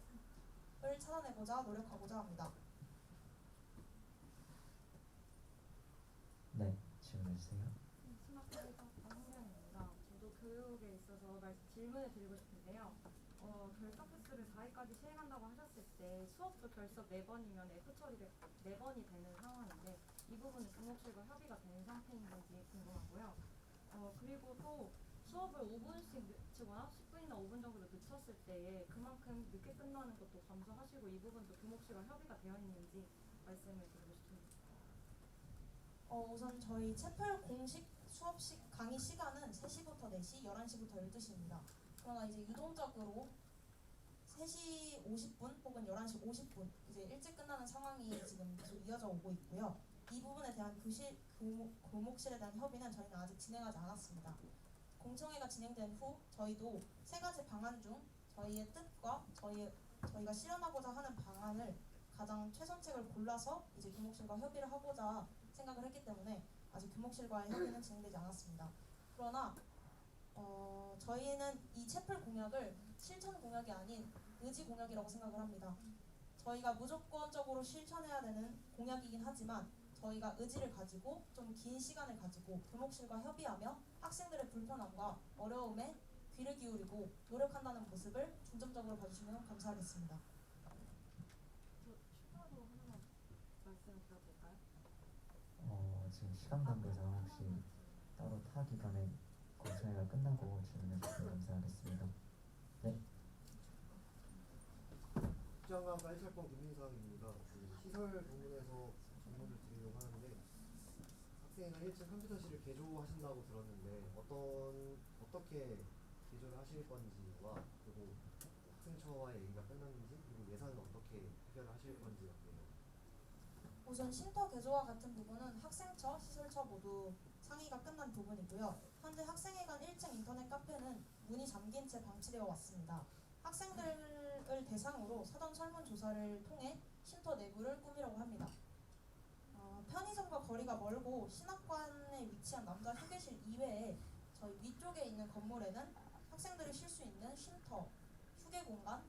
찾아내고자 노력하고자 합니다. 네, 질문해주세요. 스마트에서 황명입니다. 저도 교육에 있어서 질문을 드리고 싶은데요. 결석 횟수를 4회까지 시행한다고 하셨을 때 수업도 결석 4번이면 F 처리가 4번이 되는 상황인데 이 부분은 교목실과 협의가 된 상태인 건지 궁금하고요. 그리고 또 수업을 5분씩 늦추거나 10분이나 5분 정도 늦췄을 때 그만큼 늦게 끝나는 것도 감수하시고 이 부분도 교목실과 협의가 되어 있는지 말씀을 드리고 싶습니다. 우선 저희 채플 공식 수업 강의 시간은 3시부터 4시, 11시부터 12시입니다. 그러나 이제 유동적으로 3시 50분 혹은 11시 50분 이제 일찍 끝나는 상황이 지금 계속 이어져 오고 있고요. 이 부분에 대한 교목실에 대한 협의는 저희는 아직 진행하지 않았습니다. 공청회가 진행된 후 저희도 세 가지 방안 중 저희의 뜻과 저희가 실현하고자 하는 방안을 가장 최선책을 골라서 이제 교목실과 협의를 하고자 생각을 했기 때문에 아직 교목실과의 협의는 진행되지 않았습니다. 그러나 저희는 이 채플 공약을 실천 공약이 아닌 의지 공약이라고 생각을 합니다. 저희가 무조건적으로 실천해야 되는 공약이긴 하지만 저희가 의지를 가지고 좀 긴 시간을 가지고 교목실과 협의하며 학생들의 불편함과 어려움에 귀를 기울이고 노력한다는 모습을 중점적으로 봐주시면 감사하겠습니다. 추가로 하나만 말씀을 드려도 될까요? 지금 시간 관계상 혹시 따로 타 기간에 공청회가 끝나고 질문해 주시면 감사하겠습니다. 네. 국장관 빨찰권 김민상입니다. 시설 부분에서 질문을 드리려고 하는데 학생회가 1층 컴퓨터실을 개조하신다고 들었는데 어떻게 개조를 하실 건지와 그리고 학생처와의 얘기가 끝났는지 그리고 예산은 어떻게 해결하실 건지 어때요? 우선 쉼터 개조와 같은 부분은 학생처, 시설처 모두 상의가 끝난 부분이고요. 현재 학생회관 1층 인터넷 카페는 문이 잠긴 채 방치되어 왔습니다. 학생들을 대상으로 사전 설문조사를 통해 쉼터 내부를 꾸미려고 합니다. 편의점과 거리가 멀고 신학관에 위치한 남자 휴게실 이외에 저희 위쪽에 있는 건물에는 학생들이 쉴 수 있는 쉼터, 휴게 공간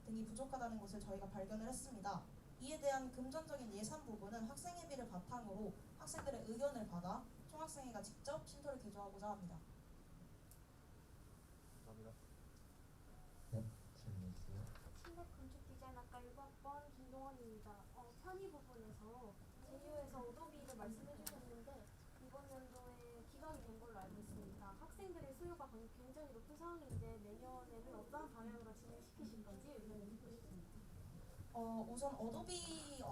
등이 부족하다는 것을 저희가 발견을 했습니다. 이에 대한 금전적인 예산 부분은 학생회비를 바탕으로 학생들의 의견을 받아 총학생회가 직접 쉼터를 개조하고자 합니다. 감사합니다. 네, 질문해주세요. 신대건축디자인학과 1학번 김동원입니다. 편의 부분에서 제휴에서 오도비를 말씀해 주셨는데 이번 연도에 기각이 된 걸로 알고 있습니다. 학생들의 수요가 굉장히 높은 상황인데 내년에는 어떠한 방향으로 진행시키실 건지 의견을 듣고 싶습니다. 우선 어도비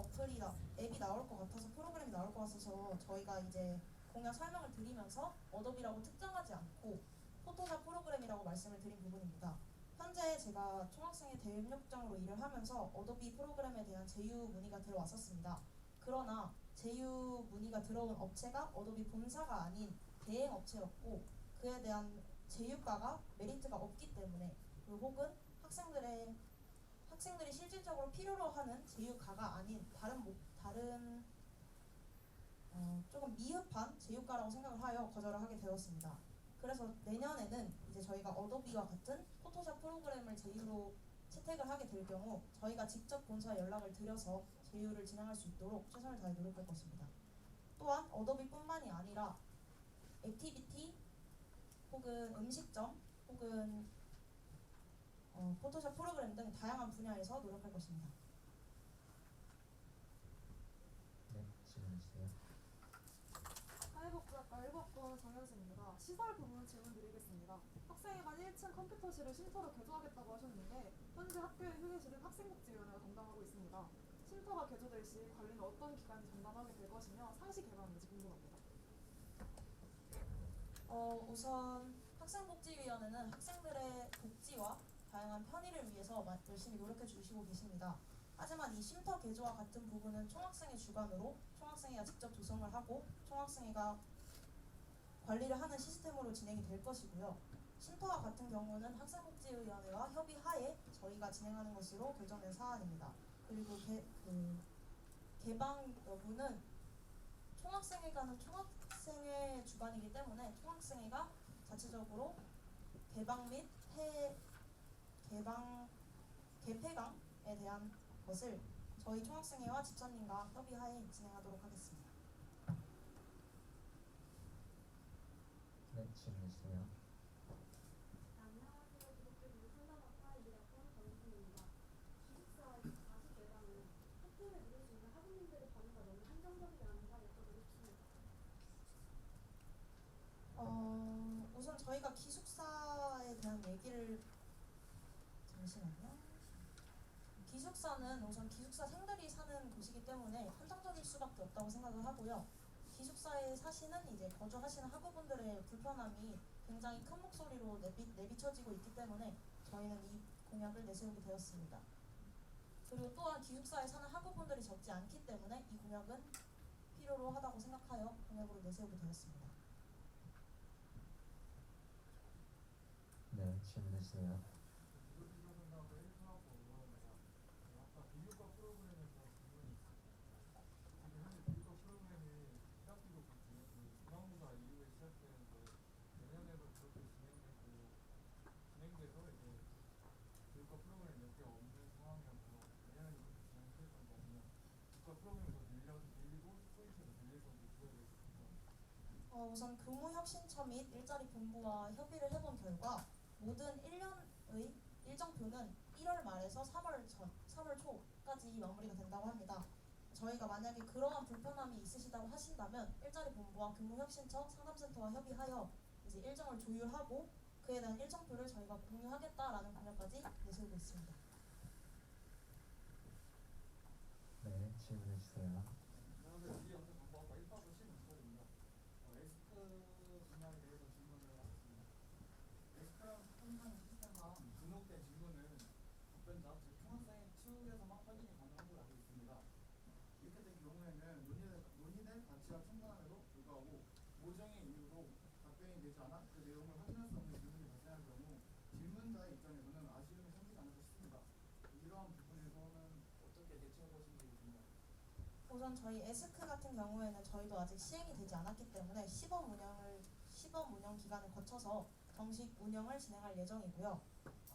앱이 나올 것 같아서 프로그램이 나올 것 같아서 저희가 이제 공약 설명을 드리면서 어도비라고 특정하지 않고 포토샵 프로그램이라고 말씀을 드린 부분입니다. 현재 제가 총학생회 대외협력국장으로 일을 하면서 어도비 프로그램에 대한 제휴 문의가 들어왔었습니다. 그러나 제휴 문의가 들어온 업체가 어도비 본사가 아닌 대행 업체였고 그에 대한 제휴가가 메리트가 없기 때문에 혹은 학생들이 실질적으로 필요로 하는 제휴가가 아닌 다른 조금 미흡한 제휴가라고 생각을 하여 거절을 하게 되었습니다. 그래서 내년에는 이제 저희가 어도비와 같은 포토샵 프로그램을 제휴로 채택을 하게 될 경우 저희가 직접 본사에 연락을 드려서 제휴를 진행할 수 있도록 최선을 다해 노력할 것입니다. 또한 어도비뿐만이 아니라 액티비티 혹은 음식점 혹은 포토샵 프로그램 등 다양한 분야에서 노력할 것입니다. 네, 질문해 주세요. 사회복지학과 1학번 정현수입니다. 시설 부문 질문 드리겠습니다. 학생회관 1층 컴퓨터실을 쉼터로 개조하겠다고 하셨는데 현재 학교의 휴게실은 학생복지위원회가 담당하고 있습니다. 쉼터가 개조될 시 관리는 어떤 기관이 담당하게 될 것이며 상시 개방인지 궁금합니다. 우선 학생복지위원회는 학생들의 복지와 다양한 편의를 위해서 열심히 노력해 주시고 계십니다. 하지만 이 쉼터 개조와 같은 부분은 총학생회 주관으로 총학생회가 직접 조성을 하고 총학생회가 관리를 하는 시스템으로 진행이 될 것이고요. 쉼터와 같은 경우는 학생복지위원회와 협의하에 저희가 진행하는 것으로 결정된 사안입니다. 그리고 개방 여부는 총학생회가는 총학생회 주관이기 때문에 총학생회가 자체적으로 개방 및 개폐강에 대한 것을 저희 총학생회와 집사님과 협의하에 진행하도록 하겠습니다. 네, 질문해 주세요. 안녕하세요. 기독교부 상담학과 1학번 정수입니다. 기숙사 다시 개방은 학교에 모일 수 있는 학우님들의 범위가 너무 한정적이지 않은가 여쭤보고 싶습니다. 우선 저희가 기숙사에 대한 얘기를 잠시만요. 기숙사는 우선 기숙사생들이 사는 곳이기 때문에 한정적일 수밖에 없다고 생각을 하고요. 기숙사에 사시는 이제 거주하시는 학우분들의 불편함이 굉장히 큰 목소리로 내비쳐지고 있기 때문에 저희는 이 공약을 내세우게 되었습니다. 그리고 또한 기숙사에 사는 학우분들이 적지 않기 때문에 이 공약은 필요로 하다고 생각하여 공약으로 내세우게 되었습니다. 네, 질문해 주세요. 우선 교무혁신처 및 일자리 본부와 협의를 해본 결과 모든 1년의 일정표는 1월 말에서 3월 초까지 마무리가 된다고 합니다. 저희가 만약에 그러한 불편함이 있으시다고 하신다면 일자리 본부와 교무혁신처 상담센터와 협의하여 이제 일정을 조율하고 그에 대한 일정표를 저희가 공유하겠다라는 공약까지 내세우고 있습니다. 네, 질문해 주세요. 우선 저희 에스크 같은 경우에는 저희도 아직 시행이 되지 않았기 때문에 시범 운영 기간을 거쳐서 정식 운영을 진행할 예정이고요.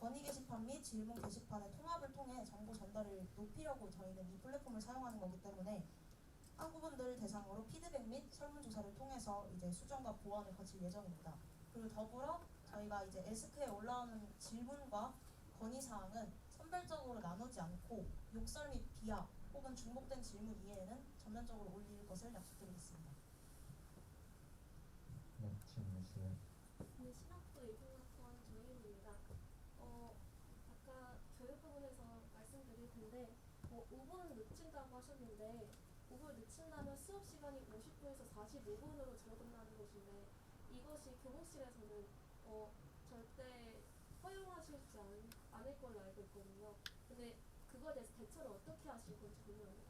건의 게시판 및 질문 게시판의 통합을 통해 정보 전달을 높이려고 저희는 이 플랫폼을 사용하는 거기 때문에 학우분들 대상으로 피드백 및 설문조사를 통해서 이제 수정과 보완을 거칠 예정입니다. 그리고 더불어 저희가 이제 에스크에 올라오는 질문과 건의사항은 선별적으로 나누지 않고 욕설 및 비하 혹은 중복된 질문 이외에는 전면적으로 올릴 것을 약속드리겠습니다. 네, 질문해 주세요. 네, 신학부 1등학번 조혜인입니다. 아까 교육 부분에서 말씀드릴 텐데 5분 늦춘다고 하셨는데 5분 늦춘다면 수업 시간이 50분에서 45분으로 줄어든다는 것인데 이것이 교무실에서는 절대 허용하시지 않을 걸로 알고 있거든요. 근데 그거에 대해서 대처를 어떻게 하실 건지 궁금합니다.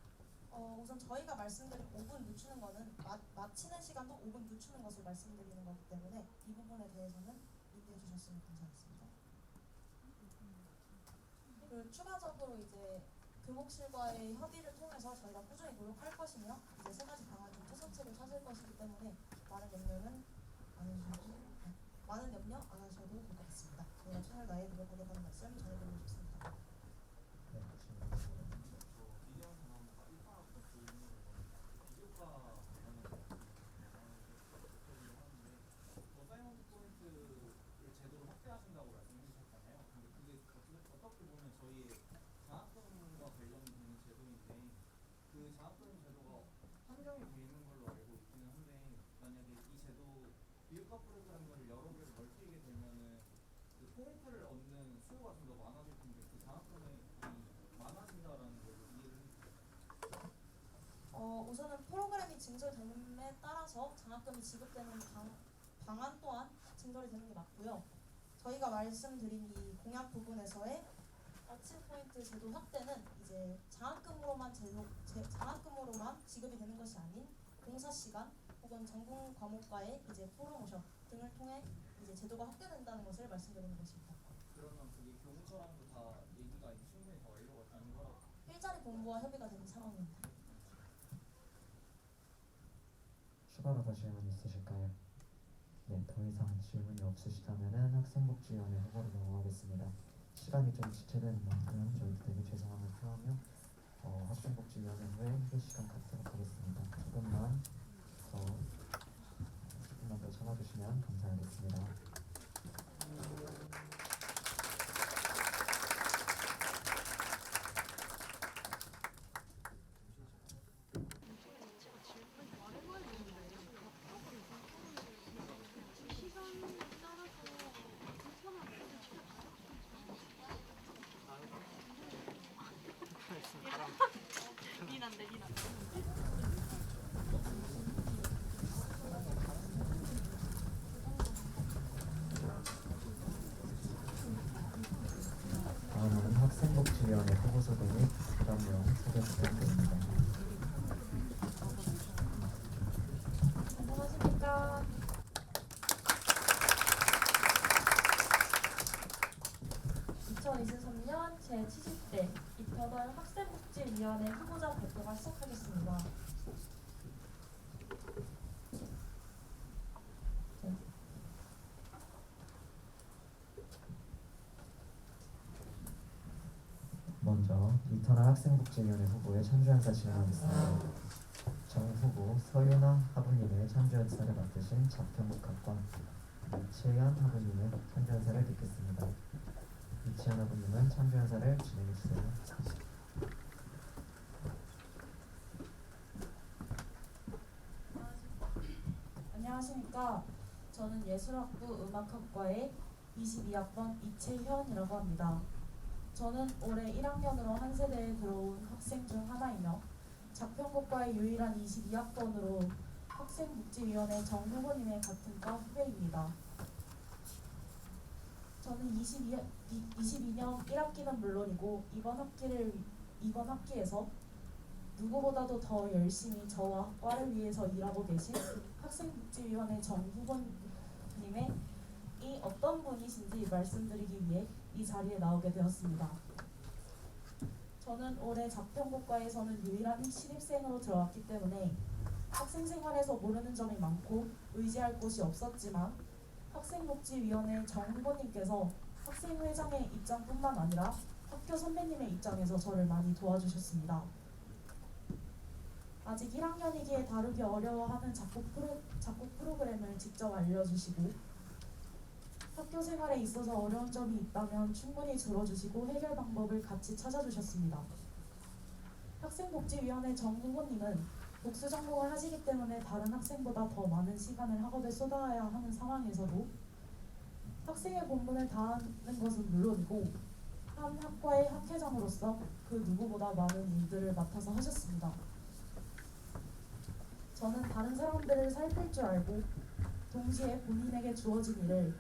우선 저희가 말씀드린 5분 늦추는 거는 마치는 시간도 5분 늦추는 것을 말씀드리는 거기 때문에 이 부분에 대해서는 이해해 주셨으면 감사하겠습니다. 그리고 추가적으로 이제 교목실과의 협의를 통해서 저희가 꾸준히 노력할 것이며 이제 세 가지 방안 중 최선책을 찾을 것이기 때문에 많은 염려 안 하셔도 될 것 같습니다. 저희가 최선을 다해 노력하겠다는 말씀 전해드리고 싶습니다. 네, 질문해 주세요. 사이먼트 포인트 통보를 얻는 수요가 좀 더 많아질 텐데 그 장학금이 많아진다라는 걸로 이해를 우선은 프로그램이 증설됨에 따라서 장학금이 지급되는 방안 또한 증설이 되는 게 맞고요. 저희가 말씀드린 이 공약 부분에서의 아침 포인트 제도 확대는 이제 장학금으로만 지급이 되는 것이 아닌 봉사 시간 혹은 전공 과목과의 이제 프로모션 등을 통해 이제 제도가 확대된다는 것을 말씀드리는 것입니다. 그러면 그게 교무처랑도 다 얘기가 충분히 다 완료가 되는 거라고? 일자리 본부와 협의가 되는 상황입니다. 추가로 더 질문 있으실까요? 네, 더 이상 질문이 없으시다면은 학생복지위원회 후보로 넘어가겠습니다. 시간이 좀 지체되는 만큼 저희도 되게 죄송함을 표하며 학생복지위원회 후에 회의 시간 갖도록 하겠습니다. 조금만 더 참아주시면 감사하겠습니다. 다음은 학생복지위원회 후보자 등의 부담명 소개 부탁드립니다. 안녕하십니까. (2023년) 제70대 이터널 학생복지위원회 후보자 발표가 시작하겠습니다. 먼저 이터널 학생복지위원회 후보의 참조연사 진행하겠습니다. 정 후보 서윤아 하부님의 참조연사를 맡으신 자평국학과 이채연 하부님의 참조연사를 듣겠습니다. 이채연 하부님은 참조연사를 진행해주세요. 안녕하십니까. 저는 예술학부 음악학과의 22학번 이채현이라고 합니다. 저는 올해 1학년으로 한 세대에 들어온 학생 중 하나이며 자평고과의 유일한 22학번으로 학생복지위원회 정 후보님의 같은 과 후배입니다. 저는 22년 1학기는 물론이고 이번 학기에서 누구보다도 더 열심히 저와 과를 위해서 일하고 계신 학생복지위원회 정 후보님의 이 어떤 분이신지 말씀드리기 위해 이 자리에 나오게 되었습니다. 저는 올해 자평고과에서는 유일한 신입생으로 들어왔기 때문에 학생 생활에서 모르는 점이 많고 의지할 곳이 없었지만 학생복지위원회 정 후보님께서 학생회장의 입장뿐만 아니라 학교 선배님의 입장에서 저를 많이 도와주셨습니다. 아직 1학년이기에 다루기 어려워하는 작곡 프로그램을 직접 알려주시고 학교 생활에 있어서 어려운 점이 있다면 충분히 들어주시고 해결 방법을 같이 찾아주셨습니다. 학생복지위원회 정 후보님은 복수 전공을 하시기 때문에 다른 학생보다 더 많은 시간을 학업에 쏟아야 하는 상황에서도 학생의 본분을 다하는 것은 물론이고 한 학과의 학회장으로서 그 누구보다 많은 일들을 맡아서 하셨습니다. 저는 다른 사람들을 살필 줄 알고 동시에 본인에게 주어진 일을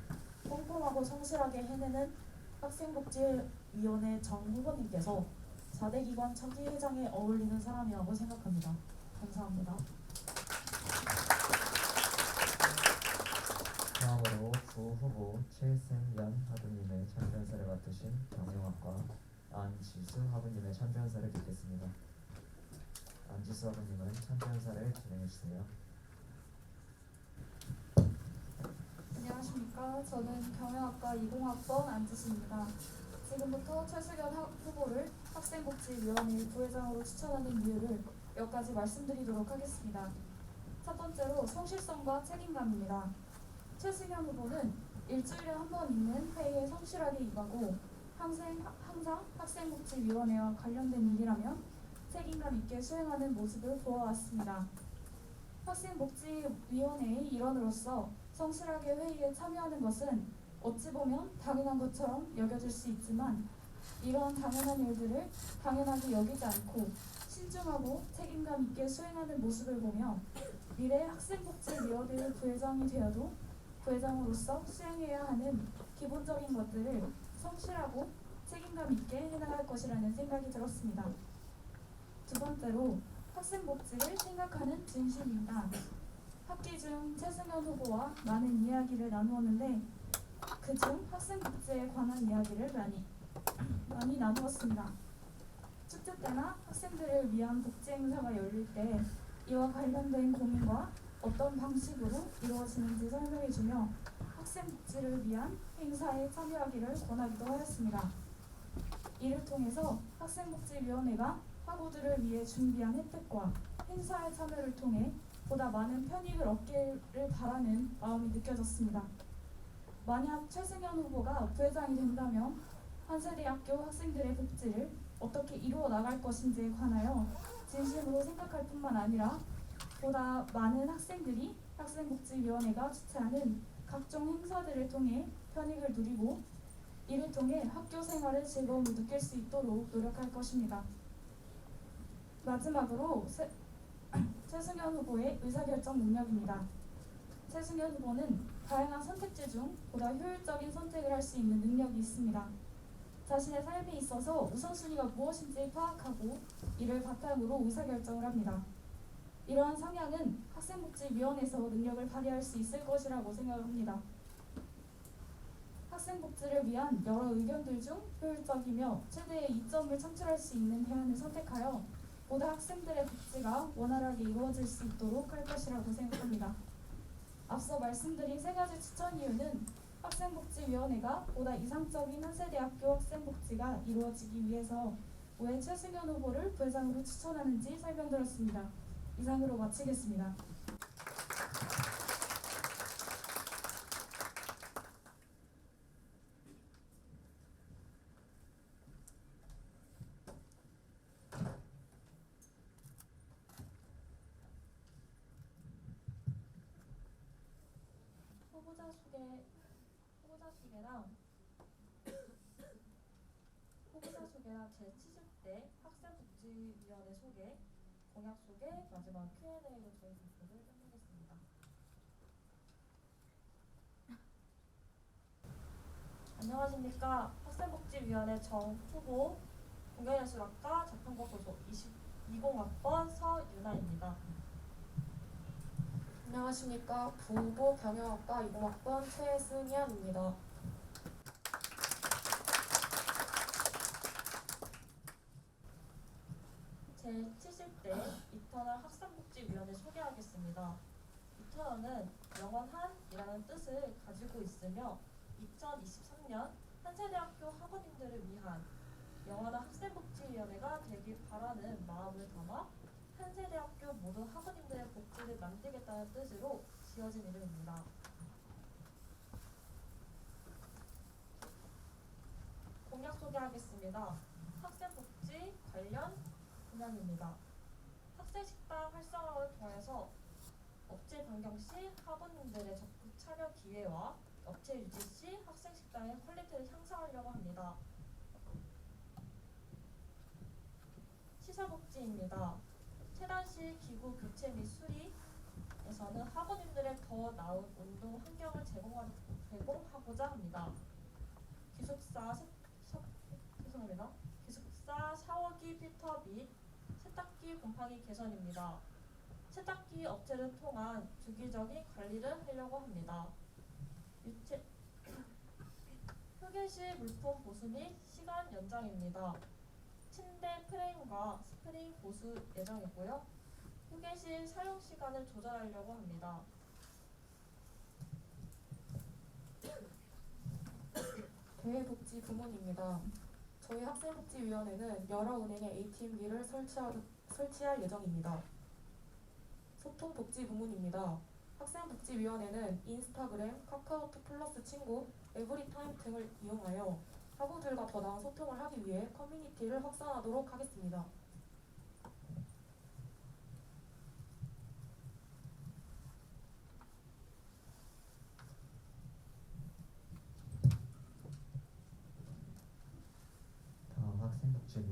꼼꼼하고 성실하게 해내는 학생복지위원회 정 후보님께서 4대 기관 차기 회장에 어울리는 사람이라고 생각합니다. 감사합니다. 다음으로 부 후보 최승연 하부님의 참조연사를 맡으신 경영학과 안지수 하부님의 참조연사를 듣겠습니다. 안지수 하부님은 참조연사를 진행해주세요. 안녕하십니까. 저는 경영학과 20학번 안지수입니다. 지금부터 최승연 후보를 학생복지위원회 부회장으로 추천하는 이유를 몇 가지 말씀드리도록 하겠습니다. 첫 번째로 성실성과 책임감입니다. 최승연 후보는 일주일에 한 번 있는 회의에 성실하게 임하고 항상 학생복지위원회와 관련된 일이라면 책임감 있게 수행하는 모습을 보아왔습니다. 학생복지위원회의 일원으로서 성실하게 회의에 참여하는 것은 어찌 보면 당연한 것처럼 여겨질 수 있지만 이러한 당연한 일들을 당연하게 여기지 않고 신중하고 책임감 있게 수행하는 모습을 보며 미래 학생복지위원회 부회장이 되어도 부회장으로서 수행해야 하는 기본적인 것들을 성실하고 책임감 있게 해나갈 것이라는 생각이 들었습니다. 두 번째로 학생복지를 생각하는 진심입니다. 학기 중 최승현 후보와 많은 이야기를 나누었는데 그중 학생복지에 관한 이야기를 많이 나누었습니다. 축제 때나 학생들을 위한 복지 행사가 열릴 때 이와 관련된 고민과 어떤 방식으로 이루어지는지 설명해주며 학생복지를 위한 행사에 참여하기를 권하기도 하였습니다. 이를 통해서 학생복지위원회가 학우들을 위해 준비한 혜택과 행사의 참여를 통해 보다 많은 편익을 얻기를 바라는 마음이 느껴졌습니다. 만약 최승현 후보가 부회장이 된다면 한세대학교 학생들의 복지를 어떻게 이루어 나갈 것인지에 관하여 진심으로 생각할 뿐만 아니라 보다 많은 학생들이 학생복지위원회가 주최하는 각종 행사들을 통해 편익을 누리고 이를 통해 학교 생활의 즐거움을 느낄 수 있도록 노력할 것입니다. 마지막으로 최승현 후보의 의사결정 능력입니다. 최승현 후보는 다양한 선택지 중 보다 효율적인 선택을 할 수 있는 능력이 있습니다. 자신의 삶에 있어서 우선순위가 무엇인지 파악하고 이를 바탕으로 의사결정을 합니다. 이러한 성향은 학생복지위원회에서 능력을 발휘할 수 있을 것이라고 생각합니다. 학생복지를 위한 여러 의견들 중 효율적이며 최대의 이점을 창출할 수 있는 대안을 선택하여 보다 학생들의 복지가 원활하게 이루어질 수 있도록 할 것이라고 생각합니다. 앞서 말씀드린 세 가지 추천 이유는 학생복지위원회가 보다 이상적인 한세대학교 학생복지가 이루어지기 위해서 왜 최승현 후보를 부회장으로 추천하는지 설명드렸습니다. 이상으로 마치겠습니다. 후보자 소개랑 제70대 학생복지위원회 소개, 공약 소개, 마지막 Q&A로 저희 발표를 끝내겠습니다. 안녕하십니까. 학생복지위원회 정 후보 공경예술학과 자판과 도서 20학번 서유나입니다. 안녕하십니까. 부후보 경영학과 20학번 최승현입니다. 제70대 이터널 학생복지위원회 소개하겠습니다. 이터널은 영원한이라는 뜻을 가지고 있으며 2023년 한세대학교 학우님들을 위한 영원한 학생복지위원회가 되길 바라는 마음을 담아 한세대학교 모든 학우님들의 복지를 만들겠다는 뜻으로 지어진 이름입니다. 공약 소개하겠습니다. 학생복지 관련 공약입니다. 학생식당 활성화를 통해서 업체 변경 시 학우님들의 적극 참여 기회와 업체 유지 시 학생식당의 퀄리티를 향상하려고 합니다. 시사복지입니다. 체단시 기구 교체 및 수리에서는 학우님들의 더 나은 운동 환경을 제공하고자 합니다. 기숙사 샤워기 필터 및 세탁기 곰팡이 개선입니다. 세탁기 업체를 통한 주기적인 관리를 하려고 합니다. 휴게실 물품 보수 및 시간 연장입니다. 침대 프레임과 스프링 보수 예정이고요. 휴게실 사용 시간을 조절하려고 합니다. 대외복지 부문입니다. 저희 학생복지위원회는 여러 은행에 ATM기를 설치할 예정입니다. 소통복지 부문입니다. 학생복지위원회는 인스타그램, 카카오톡 플러스 친구, 에브리타임 등을 이용하여 학우들과 더 나은 소통을 하기 위해 커뮤니티를 확산하도록 하겠습니다.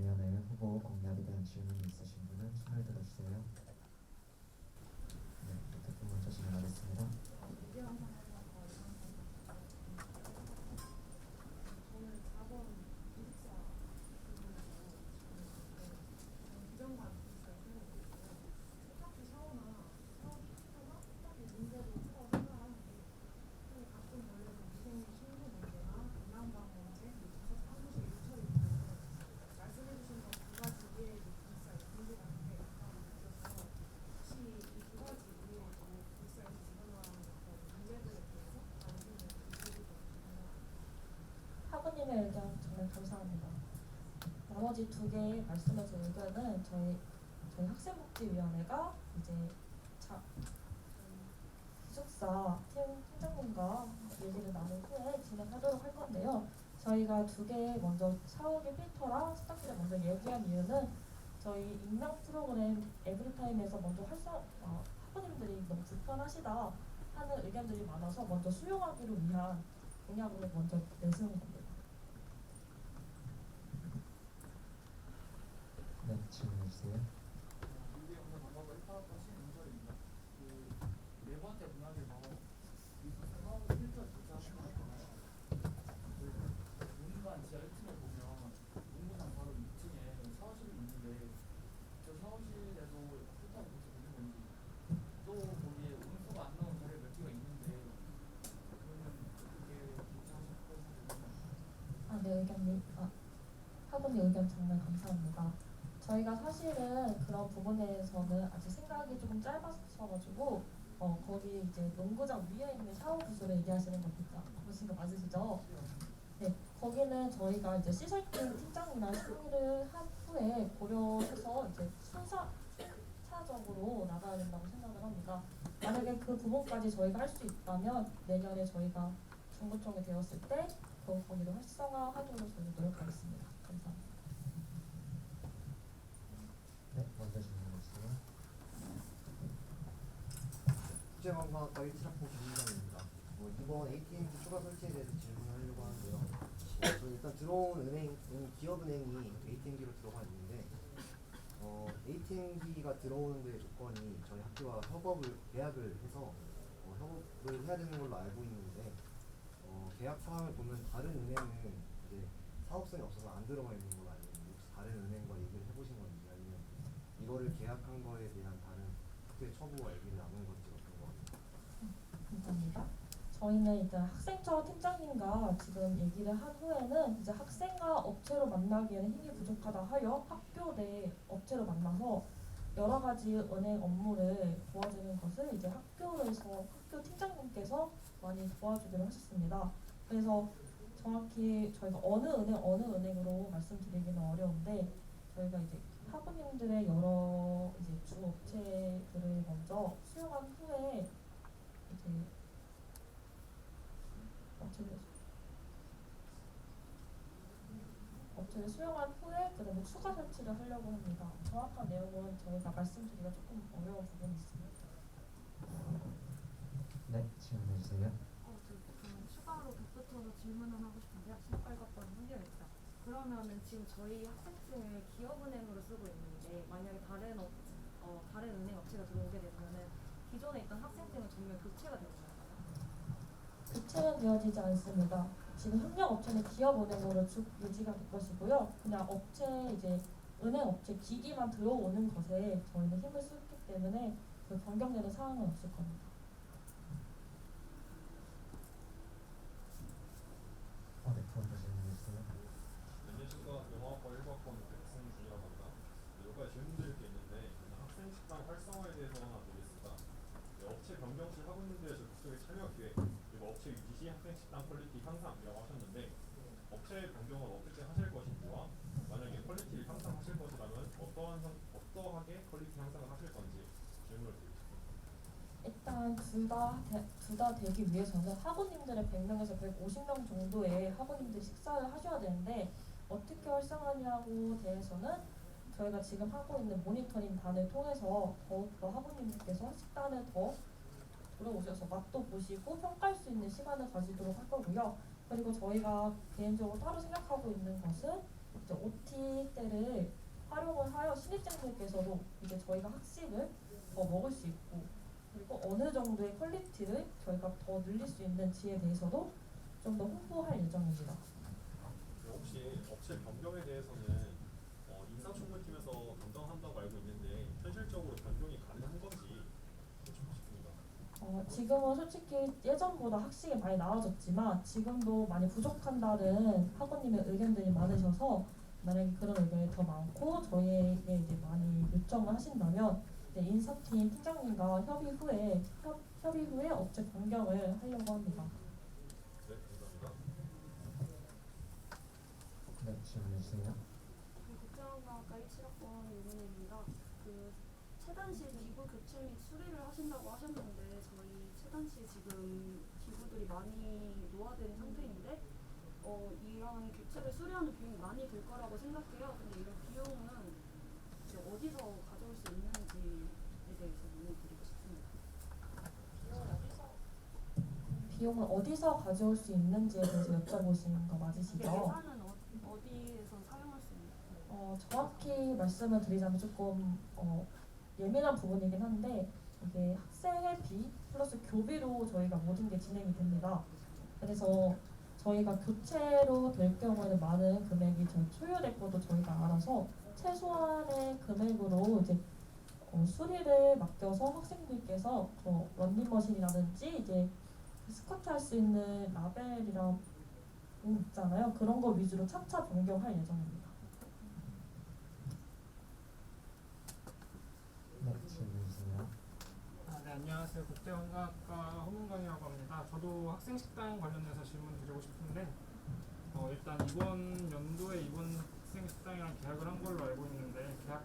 학생복지위원회 후보 공약에 대한 질문이 있으신 분은 손을 들어주세요. 네, 대표 먼저 진행하겠습니다. 저는 4번 기숙사 부정관 기숙사에 살고 있고요. 세탁기 샤워나 샤워 필터가 세탁기 문제도 크다고 생각하는데 근데 가끔 걸려서 위생 신고 문제나 난방방 문제, 그리고 사무실 유철이 문제는 말씀해주신 것 두 가지 이해의 기숙사에 문제가 있는데 그래서 혹시 이 두 가지 이외에도 기숙사에서 지원하는 어떤 문제들에 대해서 말씀을 주시고 학우님의 의견 정말 감사합니다. 나머지 두 개의 말씀하신 의견은 저희 학생복지위원회가 이제 기숙사 팀장님과 얘기를 나눈 후에 진행하도록 할 건데요. 저희가 두 개 먼저 샤워기 필터랑 세탁기를 먼저 얘기한 이유는 저희 익명 프로그램 에브리타임에서 먼저 학우님들이 너무 불편하시다 하는 의견들이 많아서 먼저 수용하기를 위한 공약으로 먼저 내세운 겁니다. 네, 질문해 주세요. 이게 오늘 방법을 1파트 하시는 문제입니다. 네 번째 문항에서 샤워 필터 조사하시잖아요. 문관 지하 1층에 보면 문구상 바로 2층에 샤워실이 있는데 저 샤워실에도 필터가 붙여 있는 건지 또 거기에 온수가 안 나오는 자리가 몇 개가 있는데 그러면 어떻게 조사하실 것인지. 네, 의견님. 학우님 의견 정말 감사합니다. 저희가 사실은 그런 부분에 대해서는 아직 생각이 조금 짧았어가지고 거기 이제 농구장 위에 있는 샤워 부스를 얘기하시는 겁니까? 보신 거 맞으시죠? 네, 거기는 저희가 이제 시설팀 팀장이랑 상의를 한 후에 고려해서 이제 순차적으로 나가야 된다고 생각을 합니다. 만약에 그 부분까지 저희가 할 수 있다면 내년에 저희가 중구청이 되었을 때 거기를 활성화하도록 저희 노력하겠습니다. 감사합니다. 네, 먼저 질문해 주세요. 국제관광학과 1차학번 김민정입니다. 이번 ATM기 추가 설치에 대해서 질문하려고 하는데요. 저희 일단 들어온 기업은행이 ATM기로 들어가 있는데 ATM기가 들어오는 데 조건이 저희 학교와 계약을 해서 협업을 해야 되는 걸로 알고 있는데 계약 사항을 보면 다른 은행은 이제 사업성이 없어서 안 들어가 있는 걸로 알고 있는데 혹시 다른 은행과 얘기를 해보신 건지 아니면 이거를 계약한 거에 대한 다른 학교의 처부와 얘기를 나눈 건지 어떤 거 같아요? 감사합니다. 저희는 이제 학생처 팀장님과 지금 얘기를 한 후에는 이제 학생과 업체로 만나기에는 힘이 부족하다 하여 학교 내 업체로 만나서 여러 가지 은행 업무를 도와주는 것을 이제 학교 팀장님께서 많이 도와주기로 하셨습니다. 그래서 정확히 저희가 어느 은행으로 말씀드리기는 어려운데 저희가 이제 학우님들의 여러 이제 주 업체들을 먼저 수용한 후에 이제 업체를 수용한 후에 그다음에 추가 설치를 하려고 합니다. 정확한 내용은 저희가 말씀드리기가 조금 어려운 부분이 있습니다. 네, 질문해 주세요. 저는 추가로 덧붙여서 질문을 하고 싶은데요. 18번 한결입니다. 그러면은 지금 저희 학생증을 기업은행으로 쓰고 있는데 만약에 다른 은행 업체가 들어오게 되면은 기존에 있던 학생증은 전면 교체가 되는 건가요? 교체는 되어지지 않습니다. 지금 협력업체는 기업은행으로 유지가 될 것이고요. 그냥 이제 은행 업체 기기만 들어오는 것에 저희는 힘을 쓰기 때문에 그 변경되는 사항은 없을 겁니다. 네, 먼저 질문해 주세요. 안녕하십니까. 영어학과 1학번 백승준이라고 합니다. 몇 가지 질문드릴 게 있는데 학생 식당 활성화에 대해서 하나 드리겠습니다. 업체 변경 시 학우님들의 적극적인 참여 기획 그리고 업체 유지 시 학생 식당 퀄리티 향상이라고 하셨는데 업체 변경을 어떻게 하실 것인지와 만약에 퀄리티를 향상하실 것이라면 어떠하게 퀄리티 향상을 하실 건지 질문을 드리겠습니다. 일단 둘 다 되기 위해서는 학우님들의 100명에서 150명 정도의 학우님들이 식사를 하셔야 되는데 어떻게 활성화하냐고 대해서는 저희가 지금 하고 있는 모니터링 단을 통해서 더욱더 학우님들께서 식단을 더 돌아오셔서 맛도 보시고 평가할 수 있는 시간을 가지도록 할 거고요. 그리고 저희가 개인적으로 따로 생각하고 있는 것은 이제 OT 때를 활용을 하여 신입생들께서도 이제 저희가 학식을 더 먹을 수 있고 그리고 어느 정도의 퀄리티를 저희가 더 늘릴 수 있는지에 대해서도 좀 더 홍보할 예정입니다. 혹시 업체 변경에 대해서는 인사총괄팀에서 담당한다고 알고 있는데 현실적으로 변경이 가능한 건지 여쭙고 싶습니다. 지금은 솔직히 예전보다 학식이 많이 나아졌지만 지금도 많이 부족한다는 학원님의 의견들이 많으셔서 만약에 그런 의견이 더 많고 저희에게 이제 많이 요청을 하신다면 이제 인사팀 팀장님과 협의 후에 업체 변경을 하려고 합니다. 네, 감사합니다. 네, 질문해 주세요. 국제관광학과 17학번 유민입니다. 그 체단실 기구 교체 및 수리를 하신다고 하셨는데 저희 체단실 지금 기구들이 많이 노화된 상태인데 이런 교체를 수리하는 비용이 많이 들 거라고 생각해요. 근데 이런 비용은 이제 어디서 가져올 수 있는지에 대해서 문의드리고 싶습니다. 비용을 어디서 가져올 수 있는지에 대해서 여쭤보시는 거 맞으시죠? 예산은 어디에서 사용할 수 있나요? 정확히 말씀을 드리자면 조금 예민한 부분이긴 한데 이게 학생회비 플러스 교비로 저희가 모든 게 진행이 됩니다. 그래서 저희가 교체로 될 경우에는 많은 금액이 저희 소요될 것도 저희가 알아서 최소한의 금액으로 이제 수리를 맡겨서 학생들께서 런닝머신이라든지 이제 스쿼트 할 수 있는 라벨이랑 있잖아요. 그런 거 위주로 차차 변경할 예정입니다. 네, 질문해 주세요. 네, 안녕하세요. 국제관광학과 허문광이라고 합니다. 저도 학생 식당 관련해서 질문 드리고 싶은데 일단 이번 연도에 이번 학생 식당이랑 계약을 한 걸로 알고 있는데 계약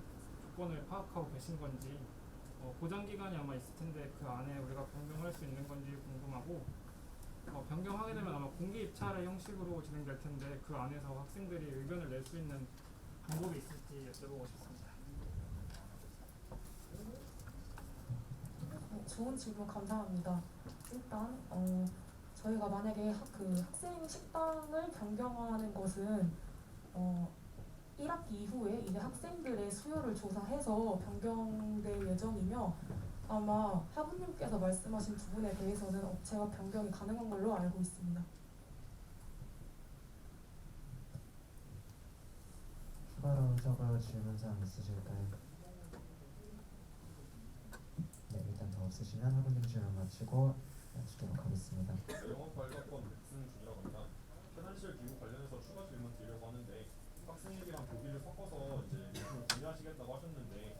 조건을 파악하고 계신 건지 보장 기간이 아마 있을 텐데 그 안에 우리가 변경할 수 있는 건지 궁금하고 변경하게 되면 아마 공개 입찰의 형식으로 진행될 텐데 그 안에서 학생들이 의견을 낼 수 있는 방법이 있을지 여쭤보고 싶습니다. 좋은 질문 감사합니다. 일단 저희가 만약에 그 학생 식당을 변경하는 것은 1학기 이후에 이제 학생들의 수요를 조사해서 변경될 예정이며 아마 하부님께서 말씀하신 부분에 대해서는 업체와 변경이 가능한 걸로 알고 있습니다. 추가적으로 질문사항 있으실까요? 네, 일단 더 없으시면 학원님 질문 마치고 마치도록 하겠습니다. 영어과 1학번 백승준이라고 합니다. 체단실 기구 관련해서 추가 질문 드리려고 하는데 학생회비랑 교비를 섞어서 이제 제품을 구매하시겠다고 하셨는데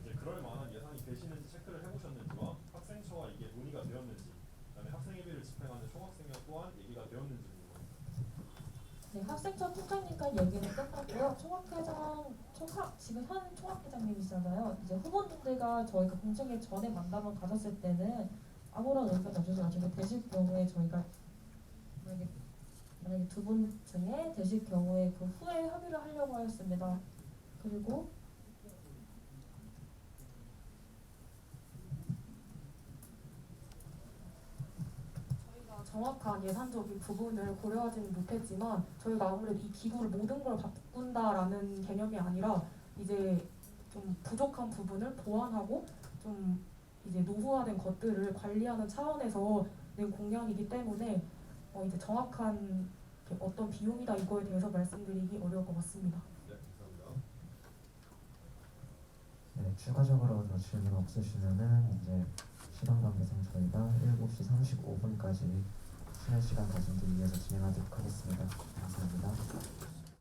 이제 그럴 만한 예산이 되시는지 체크를 해보셨는지와 학생처와 이게 논의가 되었는지 그다음에 학생회비를 집행하는 총학생회 또한 얘기가 되었는지 궁금합니다. 네, 학생처 팀장님과 얘기는 끝났고요. 지금 현 총학회장님이시잖아요. 이제 후보님들과 저희가 공청회 전에 만남을 가졌을 때는 아무런 의견 없으셔가지고 되실 경우에 저희가 만약에 두 분 중에 되실 경우에 그 후에 합의를 하려고 하였습니다. 그리고 저희가 정확한 예산적인 부분을 고려하지는 못했지만 저희가 아무래도 이 기구를 모든 걸 바꾼다라는 개념이 아니라 이제 좀 부족한 부분을 보완하고 좀 이제 노후화된 것들을 관리하는 차원에서 낸 공약이기 때문에 이제 정확한 어떤 비용이다 이거에 대해서 말씀드리기 어려울 것 같습니다. 네, 감사합니다. 네, 추가적으로 더 질문 없으시면은 이제 시간 관계상 저희가 7시 35분까지 쉬는 시간 가지기 위해서 진행하도록 하겠습니다. 감사합니다.